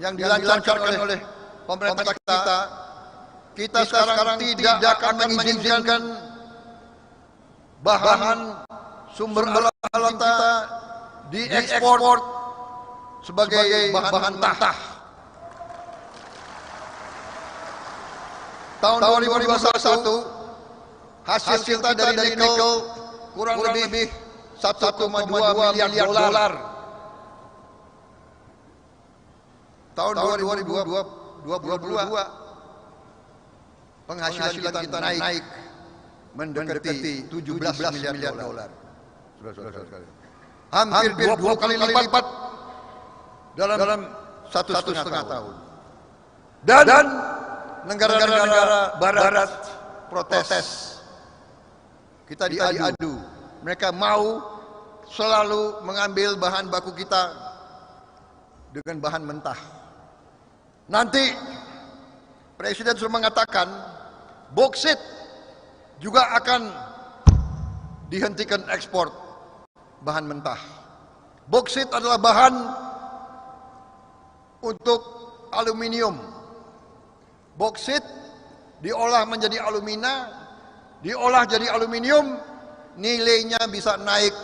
yang dilancarkan oleh pemerintah kita sekarang tidak akan mengizinkan bahan sumber alam kita diekspor sebagai bahan mentah. Tahun 2021 hasil kita dari nikel kurang lebih 1,2 miliar dolar. Tahun 2022 penghasilan kita naik mendekati 17 miliar dolar. Hampir 20 kali lipat dalam satu setengah tahun. Dan negara-negara barat protes. Kita diadu. Mereka mau selalu mengambil bahan baku kita dengan bahan mentah. Nanti Presiden sudah mengatakan boksit juga akan dihentikan ekspor bahan mentah. Boksit adalah bahan untuk aluminium. Boksit diolah menjadi alumina, diolah jadi aluminium, nilainya bisa naik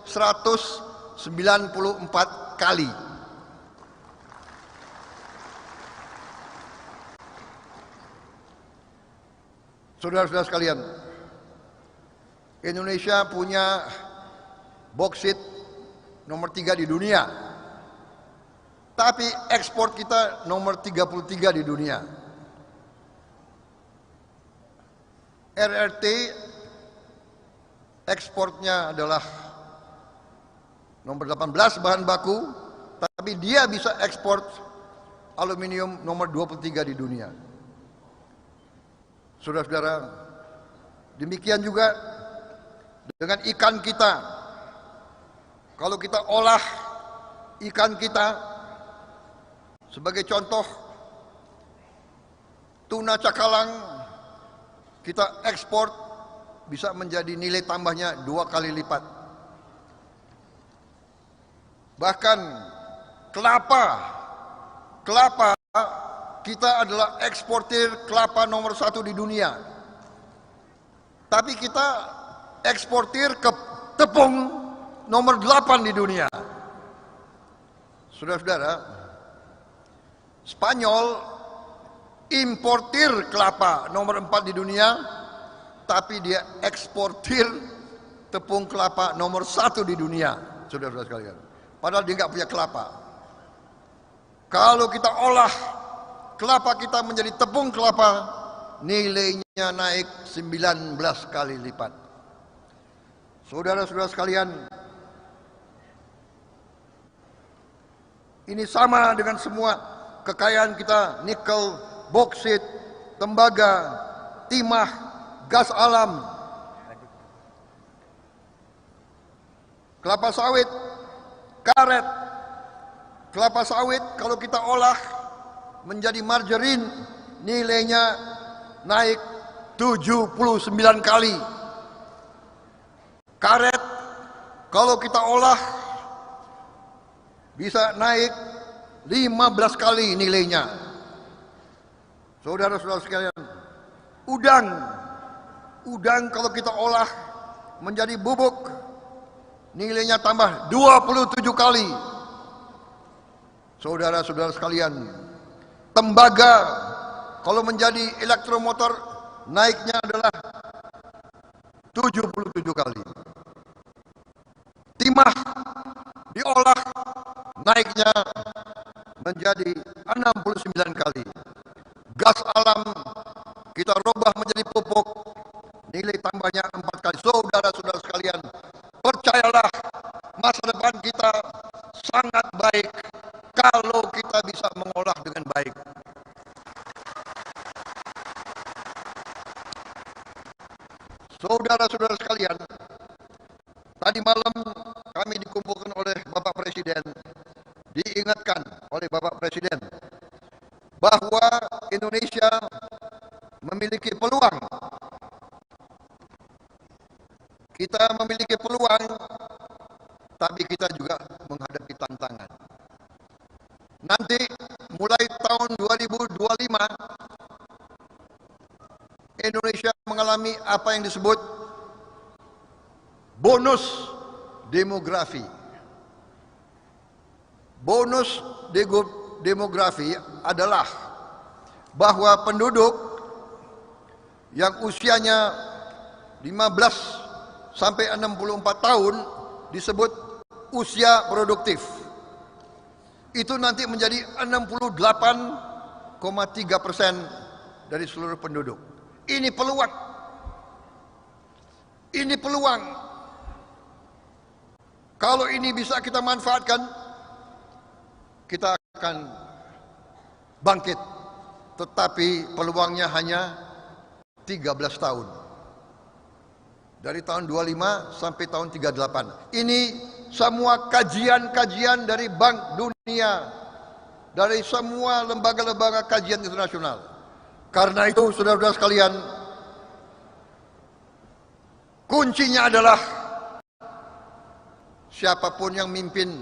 194 kali. Saudara-saudara sekalian, Indonesia punya boksit nomor 3 di dunia, tapi ekspor kita nomor 33 di dunia. RRT ekspornya adalah nomor 18 bahan baku, tapi dia bisa ekspor aluminium nomor 23 di dunia. Saudara-saudara, demikian juga dengan ikan kita. Kalau kita olah ikan kita, sebagai contoh, tuna cakalang kita ekspor bisa menjadi nilai tambahnya 2 kali lipat. Bahkan kelapa kita adalah eksportir kelapa nomor 1 di dunia. Tapi kita eksportir ke tepung nomor 8 di dunia. Saudara-saudara, Spanyol importir kelapa nomor 4 di dunia, tapi dia eksportir tepung kelapa nomor 1 di dunia, saudara-saudara sekalian. Padahal dia nggak punya kelapa. Kalau kita olah kelapa kita menjadi tepung kelapa, nilainya naik 19 kali lipat. Saudara-saudara sekalian, ini sama dengan semua kekayaan kita: nikel, boksit, tembaga, timah, gas alam, kelapa sawit, karet. Kelapa sawit kalau kita olah menjadi margarin, nilainya naik 79 kali. Karet kalau kita olah bisa naik 15 kali nilainya. Saudara-saudara sekalian, udang kalau kita olah menjadi bubuk, nilainya tambah 27 kali. Saudara-saudara sekalian, tembaga kalau menjadi elektromotor, naiknya adalah 77 kali. Timah diolah, naiknya menjadi 69 kali. Gas alam kita rubah menjadi pupuk, nilai tambahnya 4 kali. Saudara-saudara sekalian, percayalah, masa depan kita sangat baik kalau kita bisa mengolah dengan baik. Saudara-saudara sekalian, tadi malam kami dikumpulkan oleh Bapak Presiden, diingatkan oleh Bapak Presiden bahwa Indonesia memiliki peluang. Kita memiliki peluang, tapi kita juga menghadapi tantangan. Nanti mulai tahun 2025, Indonesia mengalami apa yang disebut bonus demografi. Bonus demografi adalah bahwa penduduk yang usianya 15 sampai 64 tahun disebut usia produktif. Itu nanti menjadi 68,3% dari seluruh penduduk. Ini peluang. Ini peluang. Kalau ini bisa kita manfaatkan, kita akan bangkit. Tetapi peluangnya hanya 13 tahun. Dari tahun 25 sampai tahun 38. Ini semua kajian-kajian dari Bank Dunia, dari semua lembaga-lembaga kajian internasional. Karena itu, saudara-saudara sekalian, kuncinya adalah siapapun yang mimpin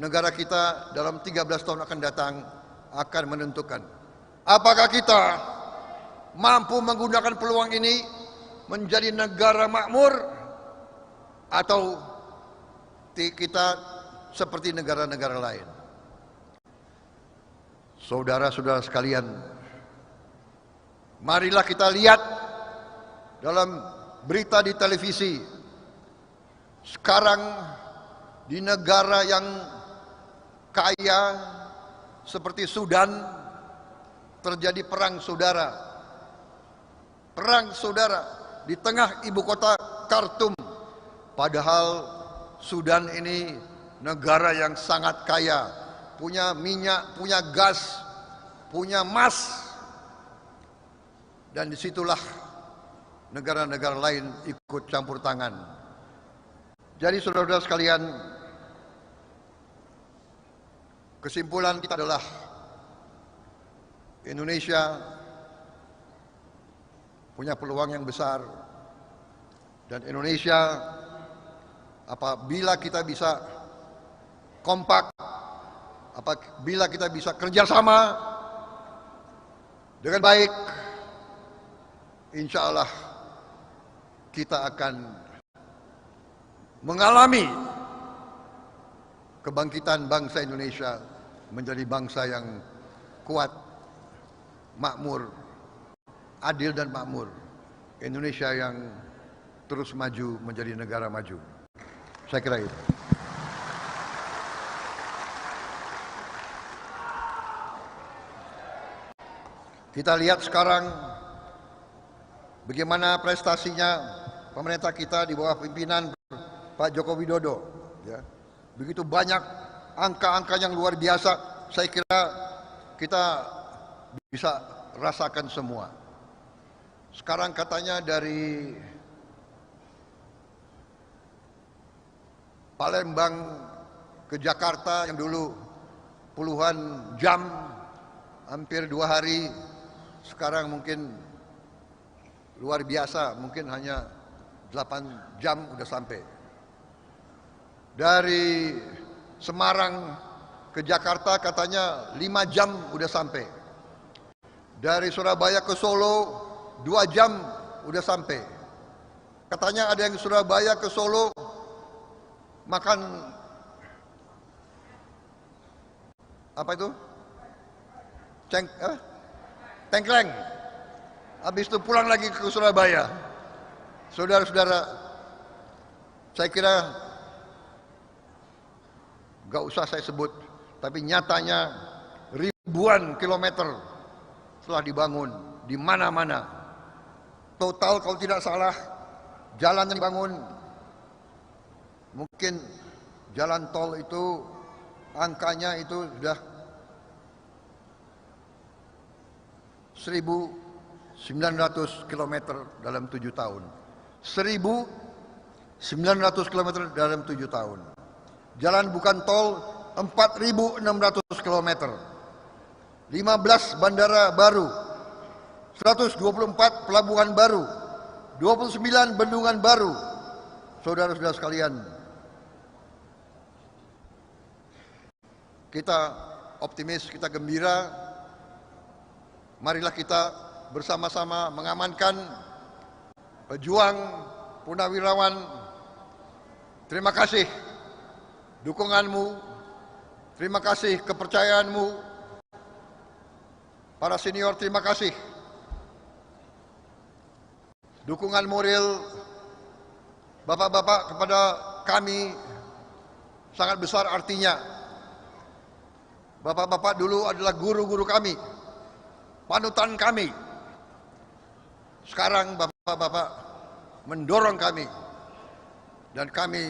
negara kita dalam 13 tahun akan datang akan menentukan apakah kita mampu menggunakan peluang ini menjadi negara makmur atau kita seperti negara-negara lain. Saudara-saudara sekalian, marilah kita lihat dalam berita di televisi, sekarang di negara yang kaya seperti Sudan terjadi perang saudara. Perang saudara di tengah ibu kota Khartoum. Padahal Sudan ini negara yang sangat kaya, punya minyak, punya gas, punya emas. Dan disitulah negara-negara lain ikut campur tangan. Jadi saudara-saudara sekalian, kesimpulan kita adalah Indonesia punya peluang yang besar, dan Indonesia apabila kita bisa kompak, apabila kita bisa kerjasama dengan baik, insya Allah kita akan mengalami kebangkitan bangsa Indonesia menjadi bangsa yang kuat, makmur, adil dan makmur. Indonesia yang terus maju menjadi negara maju. Saya kira itu. Kita lihat sekarang bagaimana prestasinya pemerintah kita di bawah pimpinan Pak Joko Widodo. Ya. Begitu banyak angka-angka yang luar biasa, saya kira kita bisa rasakan semua. Sekarang katanya dari Palembang ke Jakarta yang dulu puluhan jam, hampir 2 hari, sekarang mungkin luar biasa, mungkin hanya 8 jam udah sampai. Dari Semarang ke Jakarta katanya 5 jam udah sampai. Dari Surabaya ke Solo 2 jam udah sampai. Katanya ada yang Surabaya ke Solo makan apa itu? Tengkleng. Habis itu pulang lagi ke Surabaya. Saudara-saudara, saya kira gak usah saya sebut, tapi nyatanya ribuan kilometer telah dibangun di mana-mana. Total kalau tidak salah jalan yang dibangun, mungkin jalan tol itu angkanya itu sudah 1.900 km dalam 7 tahun. 1.900 km dalam 7 tahun. Jalan bukan tol 4.600 km. 15 bandara baru. 124 pelabuhan baru. 29 bendungan baru. Saudara-saudara sekalian, kita optimis, kita gembira. Marilah kita bersama-sama mengamankan pejuang, purnawirawan. Terima kasih dukunganmu, terima kasih kepercayaanmu. Para senior, terima kasih dukungan moral bapak-bapak kepada kami sangat besar artinya. Bapak-bapak dulu adalah guru-guru kami, panutan kami. Sekarang bapak-bapak mendorong kami, dan kami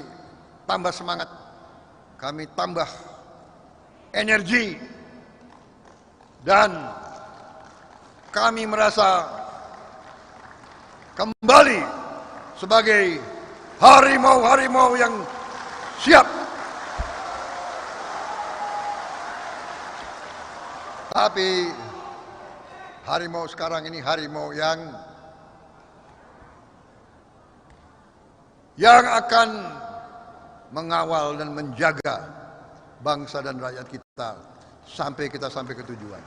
tambah semangat, kami tambah energi, dan kami merasa kembali sebagai harimau-harimau yang siap. Tapi harimau sekarang ini harimau yang akan mengawal dan menjaga bangsa dan rakyat kita sampai kita sampai ke tujuan.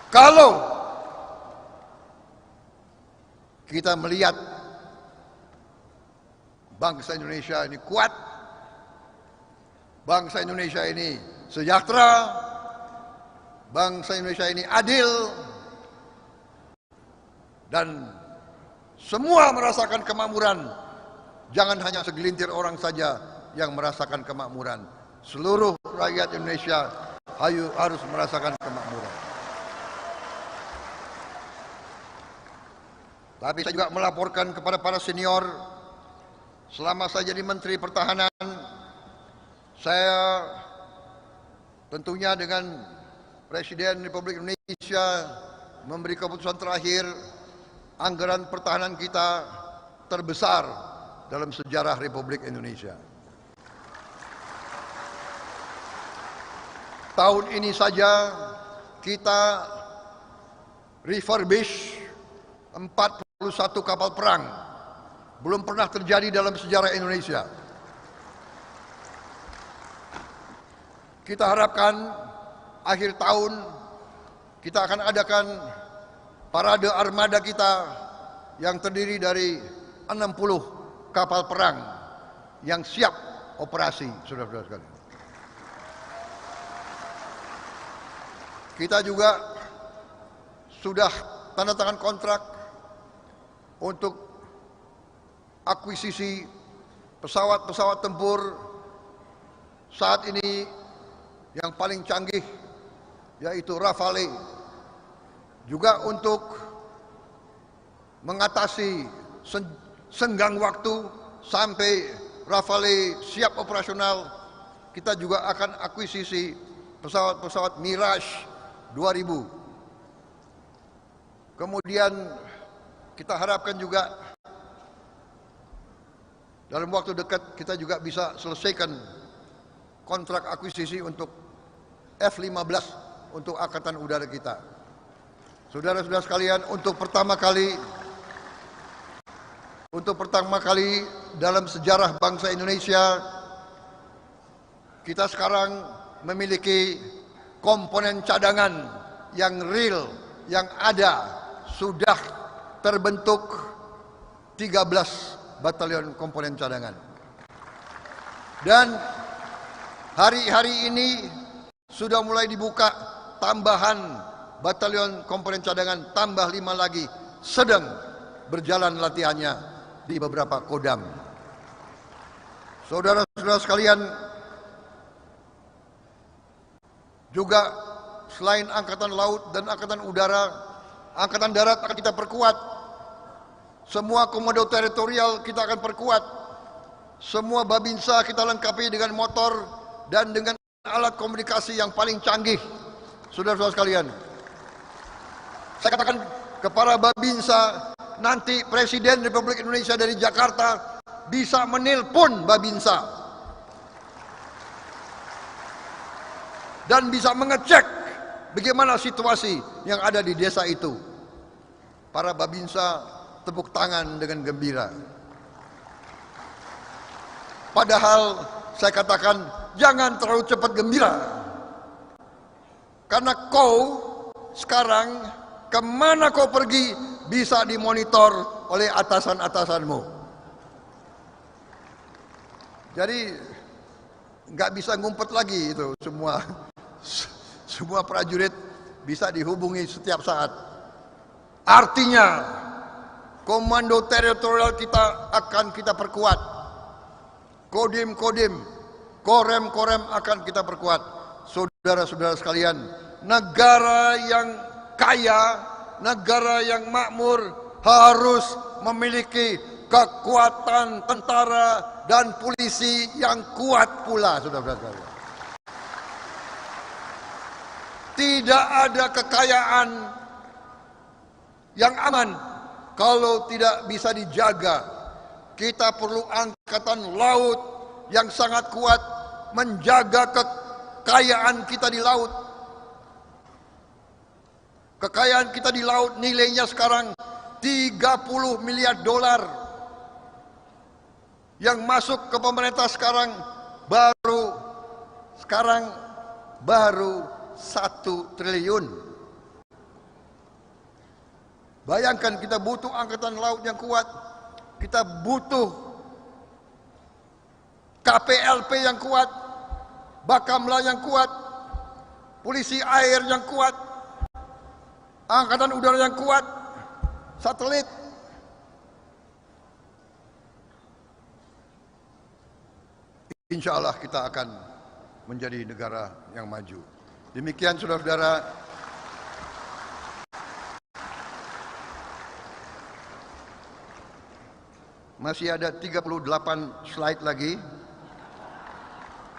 Kalau kita melihat bangsa Indonesia ini kuat, bangsa Indonesia ini sejahtera, bangsa Indonesia ini adil, dan semua merasakan kemakmuran. Jangan hanya segelintir orang saja yang merasakan kemakmuran. Seluruh rakyat Indonesia harus merasakan kemakmuran. Tapi saya juga melaporkan kepada para senior, selama saya jadi Menteri Pertahanan, saya tentunya dengan Presiden Republik Indonesia memberi keputusan terakhir, anggaran pertahanan kita terbesar dalam sejarah Republik Indonesia. Tahun ini saja kita refurbish 41 kapal perang. Belum pernah terjadi dalam sejarah Indonesia. Kita harapkan akhir tahun kita akan adakan parade armada kita yang terdiri dari 60 kapal perang yang siap operasi, saudara-saudara sekalian. Kita juga sudah tanda tangan kontrak untuk akuisisi pesawat-pesawat tempur saat ini yang paling canggih, yaitu Rafale, juga untuk mengatasi senggang waktu sampai Rafale siap operasional. Kita juga akan akuisisi pesawat-pesawat Mirage 2000. Kemudian kita harapkan juga dalam waktu dekat kita juga bisa selesaikan kontrak akuisisi untuk F-15 untuk Angkatan Udara kita. Saudara-saudara sekalian, untuk pertama kali dalam sejarah bangsa Indonesia, kita sekarang memiliki komponen cadangan yang real, yang ada, sudah terbentuk 13 batalion komponen cadangan. Dan hari-hari ini sudah mulai dibuka tambahan batalion komponen cadangan, tambah 5 lagi, sedang berjalan latihannya di beberapa kodam. Saudara-saudara sekalian, juga selain Angkatan Laut dan Angkatan Udara, Angkatan Darat akan kita perkuat. Semua komando teritorial kita akan perkuat. Semua Babinsa kita lengkapi dengan motor dan dengan alat komunikasi yang paling canggih. Saudara-saudara sekalian, saya katakan kepada Babinsa, nanti Presiden Republik Indonesia dari Jakarta bisa menelpon Babinsa dan bisa mengecek bagaimana situasi yang ada di desa itu. Para Babinsa tepuk tangan dengan gembira. Padahal saya katakan jangan terlalu cepat gembira, karena kau sekarang kemana kau pergi bisa dimonitor oleh atasan-atasanmu. Jadi nggak bisa ngumpet lagi itu semua prajurit bisa dihubungi setiap saat. Artinya komando teritorial kita akan kita perkuat, kodim-kodim, korem-korem akan kita perkuat. Saudara-saudara sekalian, negara yang kaya, negara yang makmur harus memiliki kekuatan tentara dan polisi yang kuat pula, saudara-saudara sekalian. Tidak ada kekayaan yang aman kalau tidak bisa dijaga. Kita perlu angkatan laut yang sangat kuat menjaga kekayaan kita di laut. Kekayaan kita di laut nilainya sekarang 30 miliar dolar. Yang masuk ke pemerintah sekarang baru 1 triliun. Bayangkan, kita butuh angkatan laut yang kuat, kita butuh KPLP yang kuat, Bakamla yang kuat, polisi air yang kuat, angkatan udara yang kuat, satelit. Insya Allah kita akan menjadi negara yang maju. Demikian saudara-saudara. Masih ada 38 slide lagi.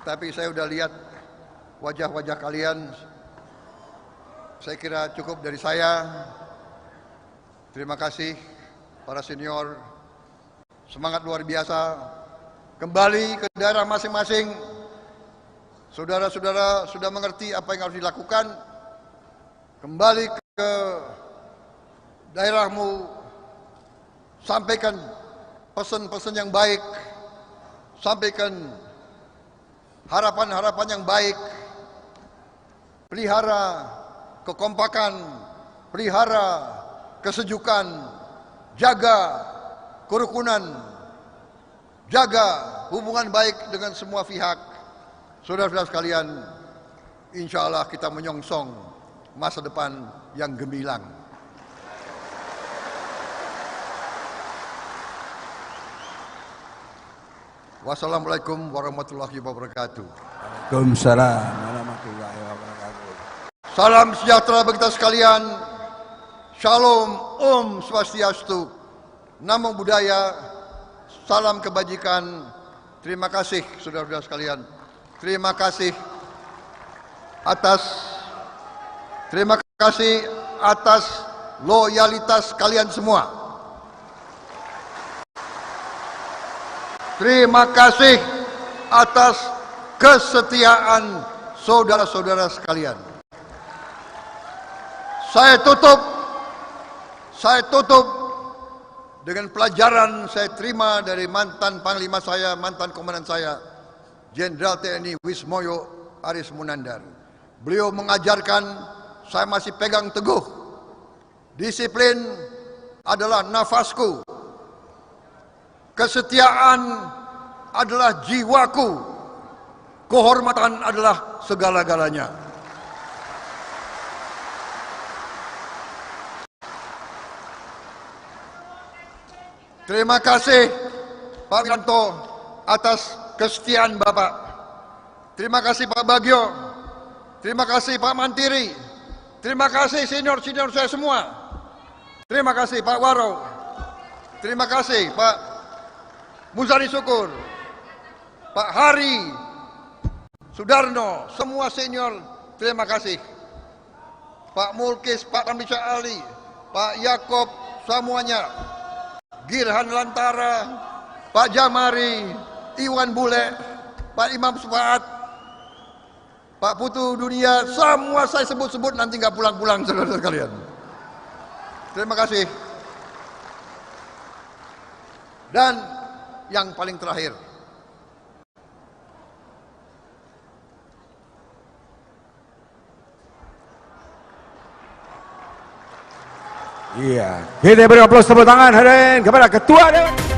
Tapi saya sudah lihat wajah-wajah kalian. Saya kira cukup dari saya. Terima kasih para senior. Semangat luar biasa. Kembali ke daerah masing-masing. Saudara-saudara sudah mengerti apa yang harus dilakukan. Kembali ke daerahmu. Sampaikan pesan-pesan yang baik. Sampaikan harapan-harapan yang baik, pelihara kekompakan, pelihara kesejukan, jaga kerukunan, jaga hubungan baik dengan semua pihak. Saudara-saudara sekalian, insya Allah kita menyongsong masa depan yang gemilang. Wassalamualaikum warahmatullahi wabarakatuh. Waalaikumsalam warahmatullahi wabarakatuh. Salam sejahtera bagi kita sekalian. Shalom, Om Swastiastu. Namo Buddhaya. Salam kebajikan. Terima kasih saudara-saudara sekalian. Terima kasih atas loyalitas kalian semua. Terima kasih atas kesetiaan saudara-saudara sekalian. Saya tutup dengan pelajaran saya terima dari mantan panglima saya, mantan komandan saya, Jenderal TNI Wismoyo Aris Munandar. Beliau mengajarkan, saya masih pegang teguh, disiplin adalah nafasku. Kesetiaan adalah jiwaku. Kehormatan adalah segala-galanya. Terima kasih Pak Wiranto atas kesetiaan Bapak. Terima kasih Pak Bagio. Terima kasih Pak Mantiri. Terima kasih senior-senior saya semua. Terima kasih Pak Waro. Terima kasih Pak Muzani Syukur, Pak Hari, Sudarno, semua senior, terima kasih. Pak Mulkis, Pak Tamlica Ali, Pak Yakob, semuanya. Girhan Lantara, Pak Jamari, Iwan Bule, Pak Imam Sufaat, Pak Putu Dunia, semua saya sebut-sebut nanti nggak pulang-pulang saudara-saudara sekalian. Terima kasih. Dan yang paling terakhir, iya, kita beri aplaus tepuk tangan hadirin kepada Ketua Dewan.